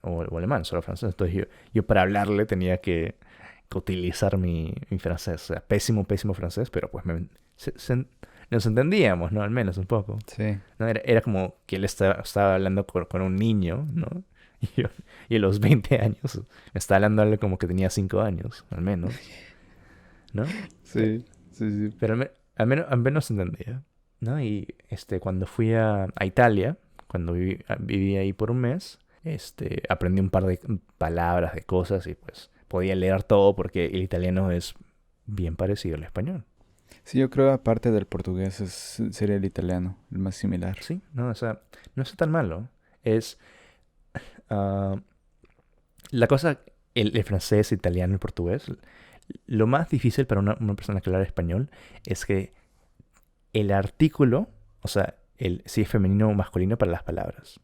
o alemán, solo francés. Entonces yo para hablarle tenía que utilizar mi francés. O sea, pésimo, pésimo francés, pero pues nos entendíamos, ¿no? Al menos un poco. Sí. ¿No? Era como que él estaba hablando con un niño, ¿no? Y a los 20 años me estaba hablando algo como que tenía 5 años, al menos, ¿no? Pe- Sí, sí, sí. Pero al menos entendía, ¿no? Y cuando fui a Italia, cuando viví ahí por un mes, aprendí un par de palabras, de cosas y pues podía leer todo porque el italiano es bien parecido al español. Sí, yo creo aparte del portugués sería el italiano, el más similar. Sí, no, o sea, no es tan malo. Es ah, la cosa, el francés, el italiano, el portugués, lo más difícil para una persona que habla español es que el artículo, o sea, si es femenino o masculino para las palabras.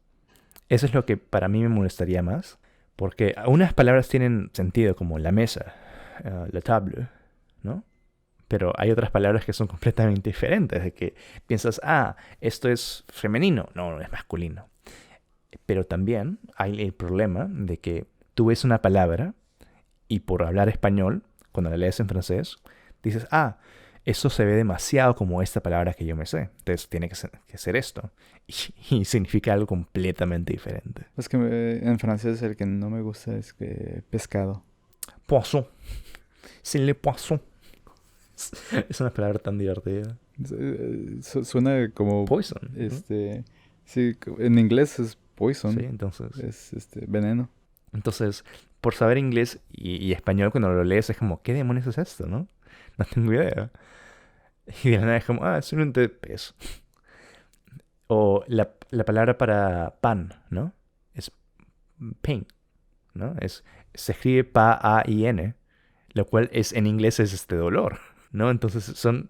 Eso es lo que para mí me molestaría más, porque algunas palabras tienen sentido, como la mesa, la table, ¿no? Pero hay otras palabras que son completamente diferentes, de que piensas, esto es femenino, no, es masculino. Pero también hay el problema de que tú ves una palabra y por hablar español, cuando la lees en francés, dices, eso se ve demasiado como esta palabra que yo me sé. Entonces tiene que ser esto. Y significa algo completamente diferente. Es que en francés el que no me gusta es que pescado. Poisson. C'est le poisson. Es una palabra tan divertida. Suena como Poison, ¿no? sí, en inglés es Sí, poison, entonces. es veneno. Entonces, por saber inglés y español, cuando lo lees es como, ¿qué demonios es esto, no? No tengo idea. Y de la nada es como, es simplemente pez. O la palabra para pan, ¿no? Es pain, ¿no? Se escribe PAIN, lo cual en inglés es dolor, ¿no? Entonces son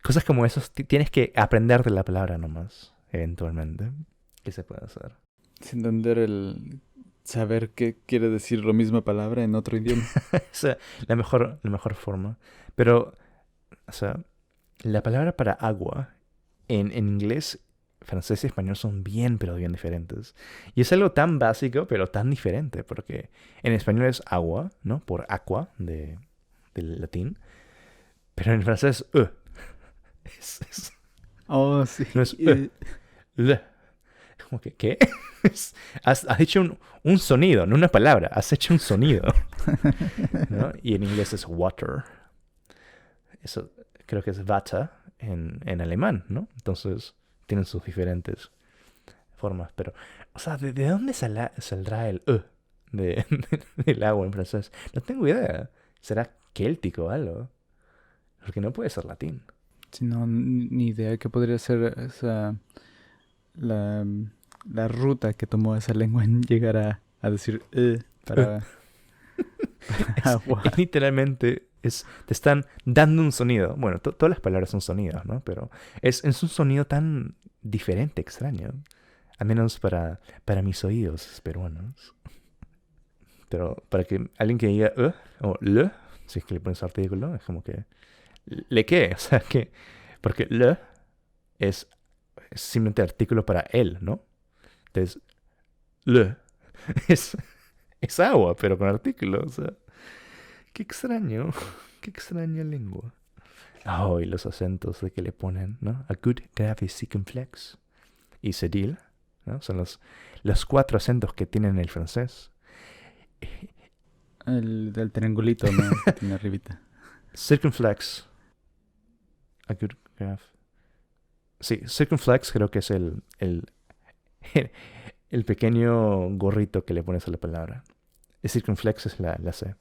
cosas como esos, tienes que aprender de la palabra nomás, eventualmente. ¿Qué se puede hacer? Sin entender saber qué quiere decir la misma palabra en otro idioma. Esa es la mejor forma. Pero, o sea, la palabra para agua en inglés, francés y español son bien, pero bien diferentes. Y es algo tan básico, pero tan diferente, porque en español es agua, ¿no? Por aqua, del latín. Pero en francés, es- Oh, sí. no es le. Es como que, ¿qué? Has hecho un sonido, no una palabra, has hecho un sonido, ¿no? Y en inglés es water. Eso creo que es Vata en alemán, ¿no? Entonces tienen sus diferentes formas. Pero, o sea, ¿de dónde saldrá el del agua en francés? No tengo idea. ¿Será céltico o algo? Porque no puede ser latín. Sí, no, ni idea qué podría ser la, la ruta que tomó esa lengua en llegar a decir Eh, para Es, agua. es literalmente, te están dando un sonido. Bueno, todas las palabras son sonidos, ¿no? Pero es un sonido tan diferente, extraño. Al menos para mis oídos peruanos. Pero para que alguien que diga o le, si es que le pones artículo, es como que ¿le qué? O sea, que porque le es simplemente artículo para él, ¿no? Entonces, le es, es agua, pero con artículo. O sea, qué extraño. Qué extraña lengua. Oh, y los acentos de que le ponen, ¿no? A good grave circumflex y cedille, ¿no? Son los 4 acentos que tienen el francés. El del triangulito, ¿no? Que tiene arribita. Circumflex. A good grave. Sí, circumflex creo que es el pequeño gorrito que le pones a la palabra. El circunflex es la C.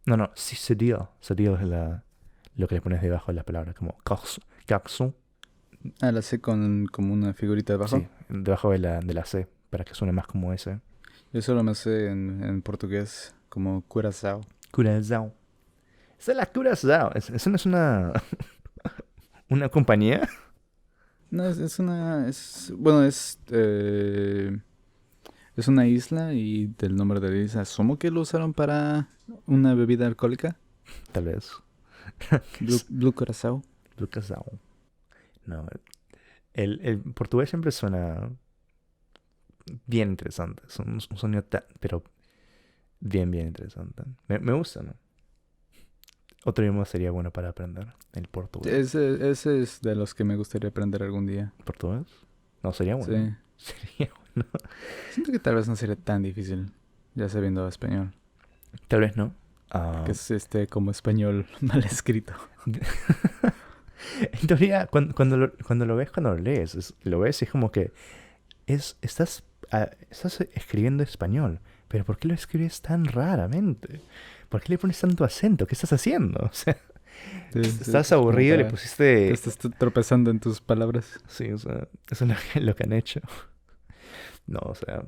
No, sí, cedille. Cedille es lo que le pones debajo de la palabra, como garçon. Ah, la C con como una figurita debajo. Sí, debajo de la C, para que suene más como S. Yo solo me sé en portugués como Curazao. Curazao. Esa es la Curazao. ¿Eso no es una, una compañía? No, bueno, es una isla y del nombre de la isla asumo que lo usaron para una bebida alcohólica. Tal vez. Blue Curazao. Curazao. No, el portugués siempre suena bien interesante. Es un sonido, pero bien interesante. Me gusta, ¿no? Otro idioma sería bueno para aprender, el portugués. Ese es de los que me gustaría aprender algún día. ¿Portugués? No, sería bueno. Sí. Sería bueno. Siento que tal vez no sería tan difícil, ya sabiendo español. Tal vez no. Que es como español mal escrito. En teoría, cuando lo ves, cuando lo lees, lo ves y es como que estás escribiendo español, pero ¿por qué lo escribes tan raramente? ¿Por qué le pones tanto acento? ¿Qué estás haciendo? O sea, estás aburrido y le pusiste... Estás tropezando en tus palabras. Sí, o sea, eso es lo que han hecho. No, o sea,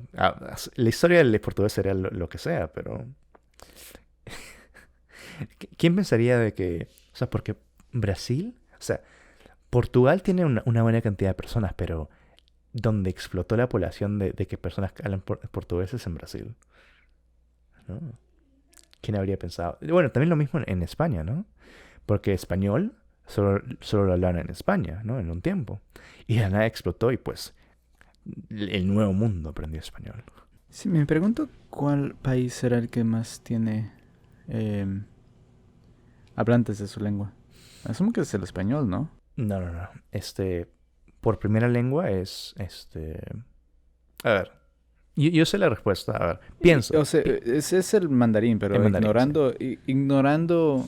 la historia del portugués sería lo que sea, pero... ¿Quién pensaría de que... O sea, porque Brasil... O sea, Portugal tiene una buena cantidad de personas, pero donde explotó la población de que personas hablan portugués es en Brasil. ¿No? ¿Quién habría pensado? Bueno, también lo mismo en España, ¿no? Porque español solo lo hablaban en España, ¿no? En un tiempo. Y de la nada explotó y pues el nuevo mundo aprendió español. Sí, me pregunto cuál país será el que más tiene hablantes de su lengua. Asumo que es el español, ¿no? No. Por primera lengua es A ver, yo sé la respuesta. A ver, pienso. O sea, es el mandarín, pero El mandarín, ignorando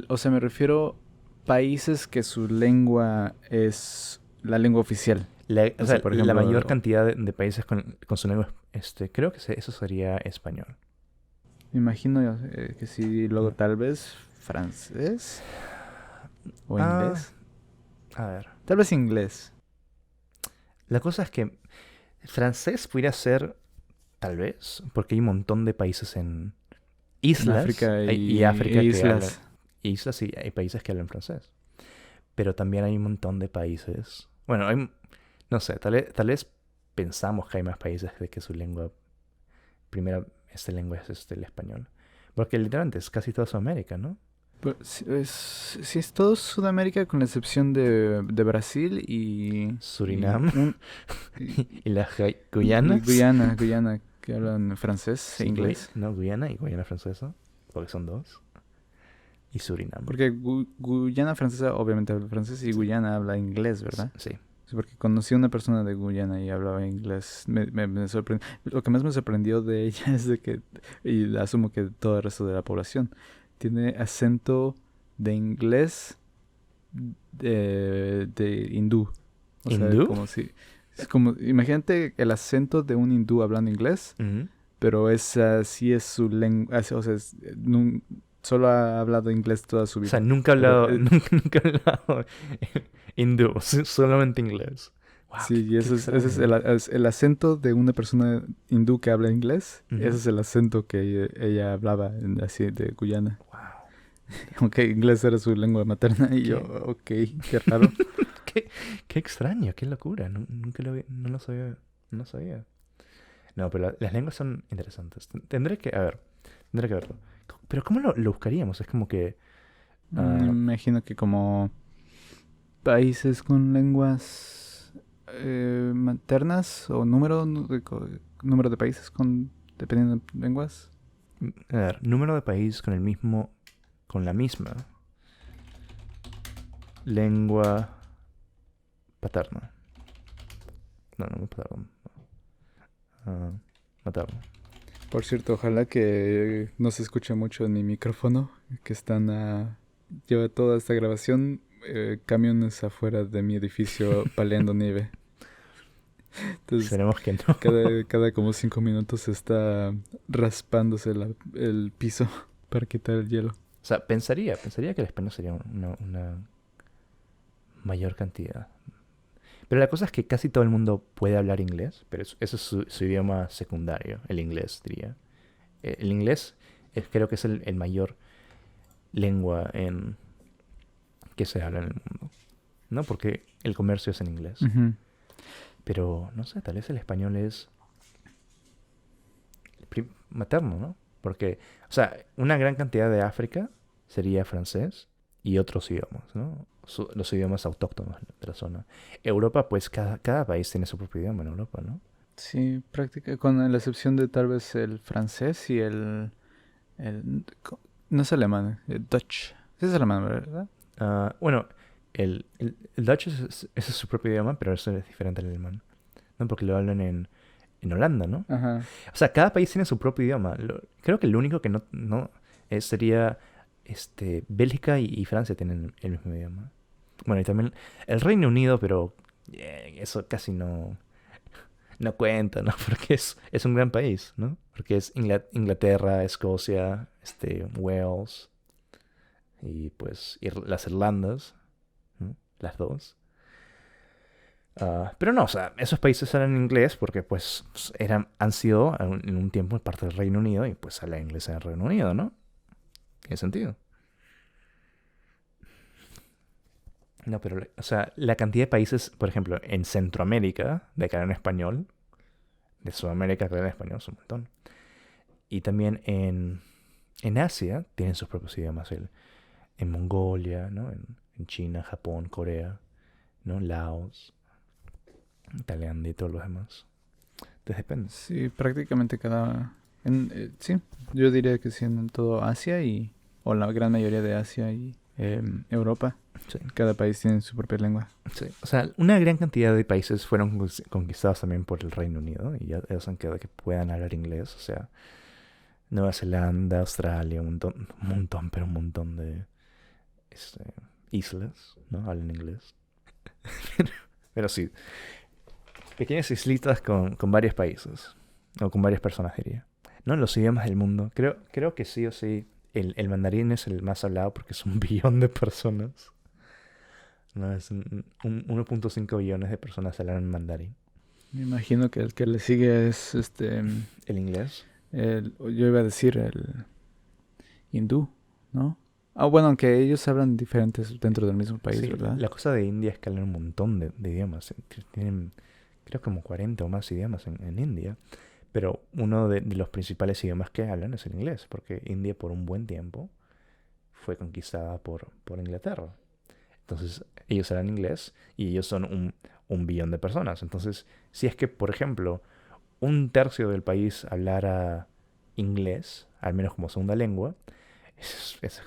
o sea, me refiero países que su lengua es la lengua oficial. O sea, por ejemplo, la mayor cantidad de países con su lengua, creo que eso sería español. Me imagino que sí, luego tal vez francés o inglés. A ver, Tal vez inglés. la cosa es que francés pudiera ser, tal vez, porque hay un montón de países en islas. En África y África islas. Islas y hay países que hablan francés. Pero también hay un montón de países. Bueno, no sé, tal vez pensamos que hay más países de que su lengua, primera lengua es el español. Porque literalmente es casi toda Sudamérica, ¿no? Sí, es todo Sudamérica con la excepción de Brasil y... Surinam. Y las Guyanas. Guyana, que hablan francés e inglés. No, Guyana y Guyana francesa, porque son dos. Y Surinam. Porque Guyana francesa obviamente habla francés y Guyana habla inglés, ¿verdad? Sí. Sí, porque conocí a una persona de Guyana y hablaba inglés. Me sorprendió. Lo que más me sorprendió de ella es de que, y asumo que todo el resto de la población, tiene acento de inglés de hindú. O ¿Hindú? sea, como si... Es como, imagínate el acento de un hindú hablando inglés, pero esa sí es su lengua. O sea, solo ha hablado inglés toda su vida. O sea, nunca ha hablado hindú, solamente inglés. Wow, sí, y ese es el acento de una persona hindú que habla inglés. Ese es el acento que ella hablaba así de Guyana. Wow. Aunque inglés era su lengua materna y yo, ok, qué raro. Qué extraño, qué locura. Nunca no lo sabía. No sabía. No, pero las lenguas son interesantes. Tendré que verlo. Pero ¿cómo lo buscaríamos? Es como que... Me ah, imagino que como países con lenguas maternas o número de países con dependiendo de lenguas. a ver, número de país con la misma lengua paterna. No, no paterna. Ah, materna. Por cierto, ojalá que no se escuche mucho en mi micrófono, que lleva toda esta grabación camiones afuera de mi edificio paleando nieve. Entonces, Esperemos que no. cada como 5 minutos está raspándose el piso para quitar el hielo. O sea, pensaría que el español sería una mayor cantidad. Pero la cosa es que casi todo el mundo puede hablar inglés, pero eso es su idioma secundario, el inglés, diría. El inglés creo que es el mayor lengua que se habla en el mundo, ¿no? Porque el comercio es en inglés. Ujú. Pero, no sé, tal vez el español es materno, ¿no? Porque, o sea, una gran cantidad de África sería francés y otros idiomas, ¿no? Los idiomas autóctonos de la zona. Europa, pues cada país tiene su propio idioma en Europa, ¿no? Sí, práctica, con la excepción de tal vez el francés y no es alemán, el Dutch. Sí es alemán, ¿verdad? Bueno, el Dutch ese es su propio idioma, pero eso es diferente al alemán, ¿no? Porque lo hablan en Holanda, ¿no? Ajá. O sea, cada país tiene su propio idioma. Creo que el único que no sería Bélgica y Francia tienen el mismo idioma. Bueno, y también el Reino Unido, pero eso casi no cuenta, ¿no? Porque es un gran país, ¿no? Porque es Inglaterra, Escocia, Wales y pues las Irlandas, ¿no? Las dos. Pero no, o sea, esos países hablan inglés porque pues han sido en un tiempo parte del Reino Unido y pues habla inglés en el Reino Unido, ¿no? Tiene sentido. No, pero, o sea, la cantidad de países, por ejemplo, en Centroamérica de que hablan español, de Sudamérica que hablan español, es un montón. Y también en Asia tienen sus propios idiomas. En Mongolia, ¿no? En China, Japón, Corea, ¿no? Laos, Tailandia y todo lo demás. Entonces depende. Sí, prácticamente sí, yo diría que sí, en todo Asia o la gran mayoría de Asia y Europa. Sí. Cada país tiene su propia lengua. Sí. O sea, una gran cantidad de países fueron conquistados también por el Reino Unido y ya ellos han quedado que puedan hablar inglés. O sea, Nueva Zelanda, Australia, pero un montón de este, islas, ¿no? Hablan inglés. Pero sí, pequeñas islitas con varios países, o con varias personas, diría. ¿No? Los idiomas del mundo. Creo que sí o sí, el mandarín es el más hablado porque es 1 billón de personas. No, es 1.5 billones de personas hablan mandarín. Me imagino que el que le sigue es ¿El inglés? yo iba a decir el hindú, ¿no? Ah, bueno, aunque ellos hablan diferentes dentro del mismo país, Sí, ¿verdad? la cosa de India es que hablan un montón de idiomas. Tienen, creo, como 40 o más idiomas en India. Pero uno de los principales idiomas que hablan es el inglés, porque India por un buen tiempo fue conquistada por Inglaterra. Entonces, ellos hablan inglés y ellos son 1 billón de personas. Entonces, si es que, por ejemplo, 1/3 del país hablara inglés, al menos como segunda lengua,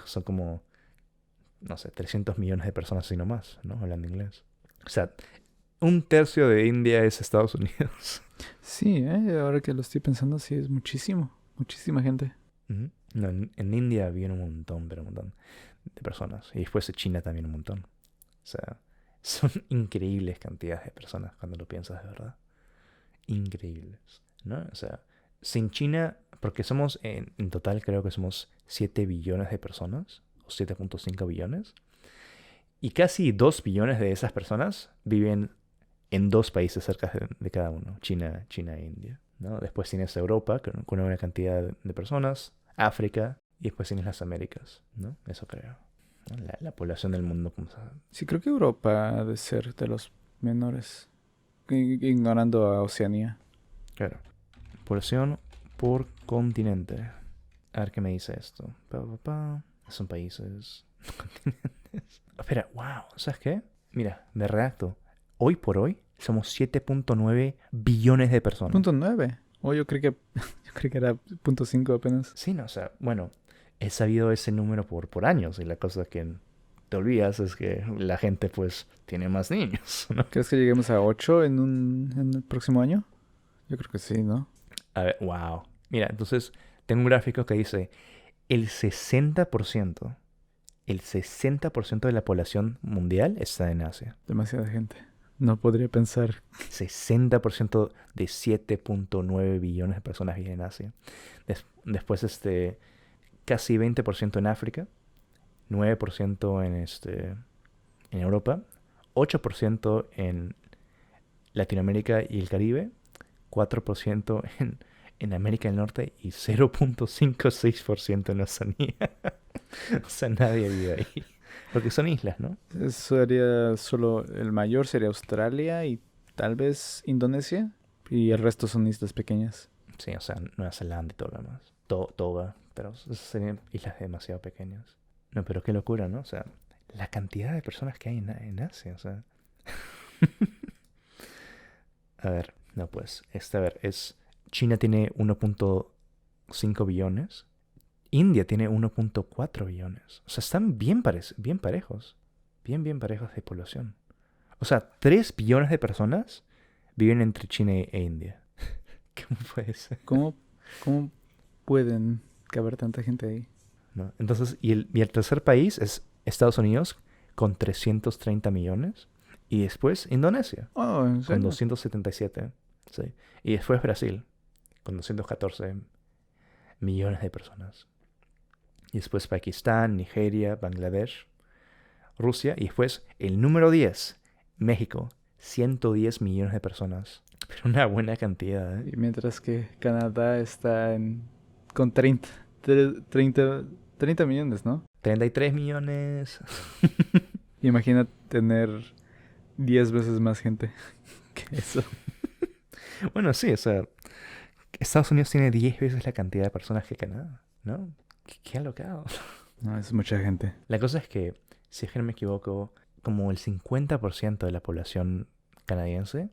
son como, no sé, 300 millones de personas, si no más, ¿no? Hablando inglés. O sea, 1/3 de India es Estados Unidos. Sí, ahora que lo estoy pensando, sí, es muchísimo. Muchísima gente. Ujú. No, en India viene un montón, pero un montón de personas. Y después de China también un montón. O sea, son increíbles cantidades de personas cuando lo piensas de verdad. Increíbles, ¿no? O sea, sin China, porque somos, en total creo que somos 7 billones de personas, o 7.5 billones, y casi 2 billones de esas personas viven en 2 países cerca de cada uno, China e India, ¿no? Después tienes Europa, con una cantidad de personas, África, y después tienes las Américas, ¿no? Eso creo. ¿No? La población del mundo, como se... Sí, creo que Europa ha de ser de los menores, ignorando a Oceanía. Claro. Población por continente. A ver qué me dice esto. Son países. Continentes. Espera, wow. ¿Sabes qué? Mira, me redacto. Hoy por hoy somos 7.9 billones de personas. Punto 9. O yo creí que era punto 5 apenas. Sí, no, o sea, bueno, he sabido ese número por años y la cosa que te olvidas es que la gente pues tiene más niños, ¿no? ¿Crees que lleguemos a 8 en el próximo año? Yo creo que sí, ¿no? A ver, wow. Mira, entonces tengo un gráfico que dice el 60%, el 60% de la población mundial está en Asia. Demasiada gente. No podría pensar. 60% de 7.9 billones de personas viven en Asia. Después, casi 20% en África, 9% en Europa, 8% en Latinoamérica y el Caribe, 4% en América del Norte y 0.56% en Oceanía. O sea, nadie vive ahí. Porque son islas, ¿no? Eso sería solo el mayor sería Australia y tal vez Indonesia. Y el resto son islas pequeñas. Sí, o sea, Nueva Zelanda y todo lo demás. Toga, pero esas serían islas demasiado pequeñas. No, pero qué locura, ¿no? O sea, la cantidad de personas que hay en Asia, o sea. A ver, no pues, a ver, China tiene 1.5 billones, India tiene 1.4 billones. O sea, están bien parejos, bien parejos de población. O sea, 3 billones de personas viven entre China e India. ¿Cómo puede ser? ¿Cómo pueden caber tanta gente ahí? ¿No? Entonces, y el tercer país es Estados Unidos con 330 millones. Y después Indonesia Oh, ¿en con serio? 277. ¿Sí? Y después Brasil con 214 millones de personas. Y después Pakistán, Nigeria, Bangladesh, Rusia. Y después el número 10, México, 110 millones de personas. Pero una buena cantidad, ¿eh? Y mientras que Canadá está con 30 millones, ¿no? 33 millones. Imagina tener 10 veces más gente que eso. Bueno, sí, o sea, Estados Unidos tiene 10 veces la cantidad de personas que Canadá, ¿no? Qué alocado. No, es mucha gente. La cosa es que, si es que no me equivoco, como el 50% de la población canadiense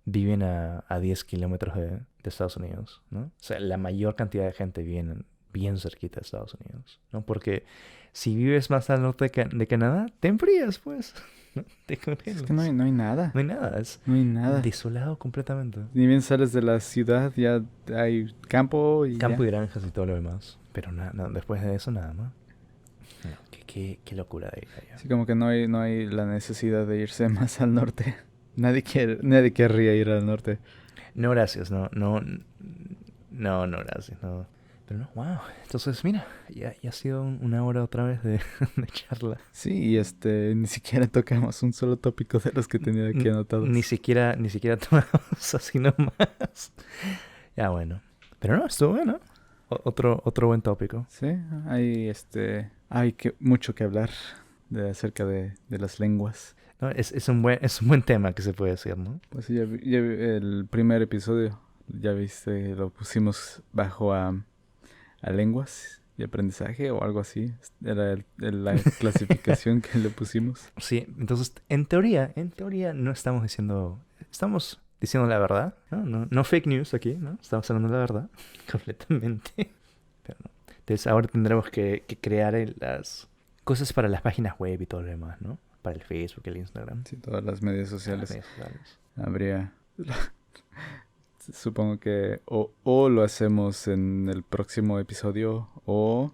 viven a 10 kilómetros de Estados Unidos, ¿no? O sea, la mayor cantidad de gente vive bien cerquita de Estados Unidos, ¿no? Porque si vives más al norte de Canadá, te enfrías, pues. ¿No? Te congelas. Es que no hay nada. No hay nada, es No hay nada. desolado completamente. Ni bien sales de la ciudad, ya hay campo y Campo ya. y granjas y todo lo demás. Pero nada, después de eso, nada más. No, qué locura de ir allá. Así como que no hay la necesidad de irse más al norte. Nadie querría ir al norte. No, gracias, no, gracias, no. Pero no, wow. Entonces, mira, ya ha sido una hora otra vez de charla. Sí, y ni siquiera tocamos un solo tópico de los que tenía aquí anotados. Ni siquiera tomamos así nomás. Ya, bueno. Pero no, estuvo bueno. Otro buen tópico. Sí, hay mucho que hablar acerca de las lenguas. No, es un buen tema que se puede decir, ¿no? Pues sí, ya vi el primer episodio, ya viste, lo pusimos bajo a lenguas y aprendizaje o algo así. Era la clasificación que le pusimos. Sí, entonces, en teoría, no estamos diciendo la verdad, ¿no? No fake news aquí, ¿no? Estamos hablando de la verdad, completamente. Pero no. Entonces, ahora tendremos que crear las cosas para las páginas web y todo lo demás, ¿no? Para el Facebook, el Instagram. Sí, todas las medias Las sociales. redes sociales. Habría... Supongo que o lo hacemos en el próximo episodio o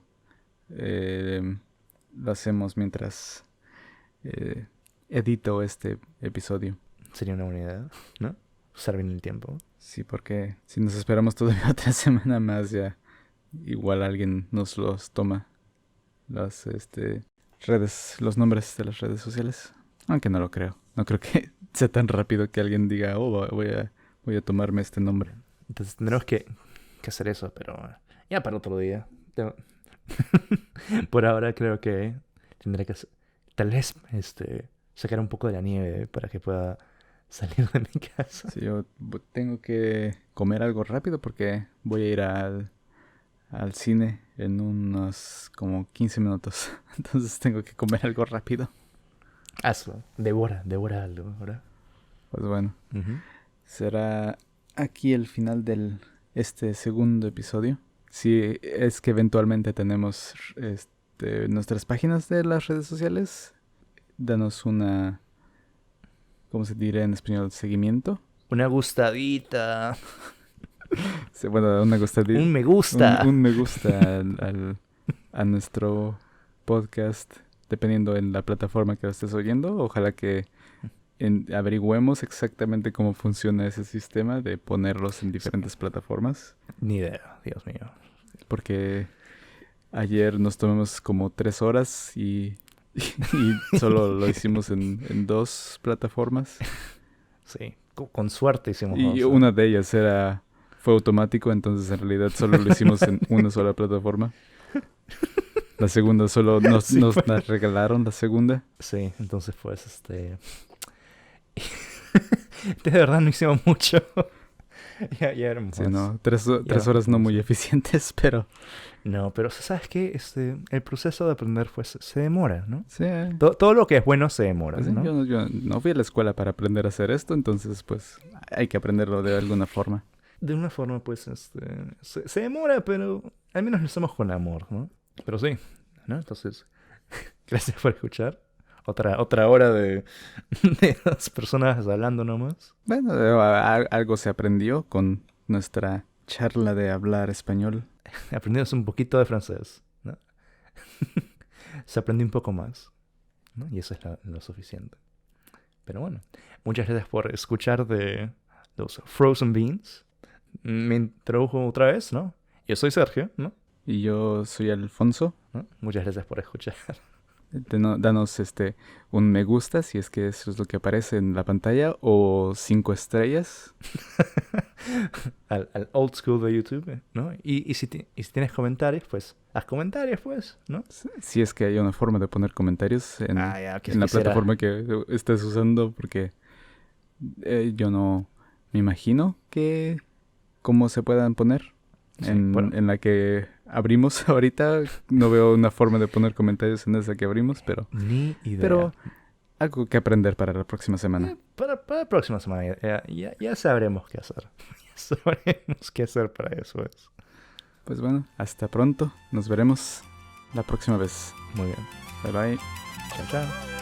lo hacemos mientras edito este episodio. Sería una buena idea, ¿no? Usar bien el tiempo. Sí, porque si nos esperamos todavía otra semana más, ya igual alguien nos los toma las los nombres de las redes sociales. Aunque no lo creo. No creo que sea tan rápido que alguien diga, oh, voy a tomarme este nombre. Entonces tendremos que hacer eso, pero ya para otro día. Por ahora creo que tendré que tal vez sacar un poco de la nieve para que pueda salir de mi casa. Sí, yo tengo que comer algo rápido porque voy a ir al cine en unos como 15 minutos. Entonces tengo que comer algo rápido. Hazlo. Devora algo, ¿verdad? Pues bueno, Ujú. será aquí el final este segundo episodio. Si es que eventualmente tenemos nuestras páginas de las redes sociales, danos una, ¿cómo se diría en español? Seguimiento. Una gustadita. Sí, bueno, una gustadita. Un me gusta. Un me gusta a nuestro podcast, dependiendo en la plataforma que lo estés oyendo. Ojalá que averigüemos exactamente cómo funciona ese sistema de ponerlos en diferentes plataformas. Ni idea, Dios mío. Porque ayer nos tomamos como 3 horas y solo lo hicimos en 2 plataformas. Sí, con suerte hicimos Y dos, una de ellas fue automático, entonces en realidad solo lo hicimos en una sola plataforma. La segunda solo nos la regalaron, la segunda. Sí, entonces pues de verdad no hicimos mucho. ya éramos Sí, más. no, 3 Ya, horas no sí. muy eficientes, pero No, pero ¿sabes qué? El proceso de aprender pues se demora, ¿no? sí. Todo lo que es bueno se demora, Pues sí, ¿no? yo no fui a la escuela para aprender a hacer esto, entonces pues hay que aprenderlo de alguna forma. De una forma pues se demora, pero al menos lo hacemos con amor, ¿no? Pero sí, ¿no? Entonces, gracias por escuchar. Otra hora de las personas hablando nomás. Bueno, algo se aprendió con nuestra charla de hablar español. Aprendimos un poquito de francés, ¿no? Se aprendió un poco más, ¿no? Y eso es lo suficiente. Pero bueno, muchas gracias por escuchar de los Frozen Beans. Me introdujo otra vez, ¿no? Yo soy Sergio, ¿no? Y yo soy Alfonso. ¿No? Muchas gracias por escuchar. Danos un me gusta si es que eso es lo que aparece en la pantalla o 5 estrellas. al old school de YouTube, ¿no? Y si tienes comentarios, pues haz comentarios, pues, ¿no? Si es que hay una forma de poner comentarios en Ya, en la plataforma que estés usando, porque yo no me imagino que cómo se puedan poner. Sí, bueno. En la que abrimos ahorita, no veo una forma de poner comentarios en esa que abrimos, pero Ni idea. Pero algo que aprender para la próxima semana. Para la próxima semana ya sabremos qué hacer. Ya sabremos qué hacer para eso. Pues bueno, hasta pronto. Nos veremos la próxima vez. Muy bien. Bye bye. Chao, chao.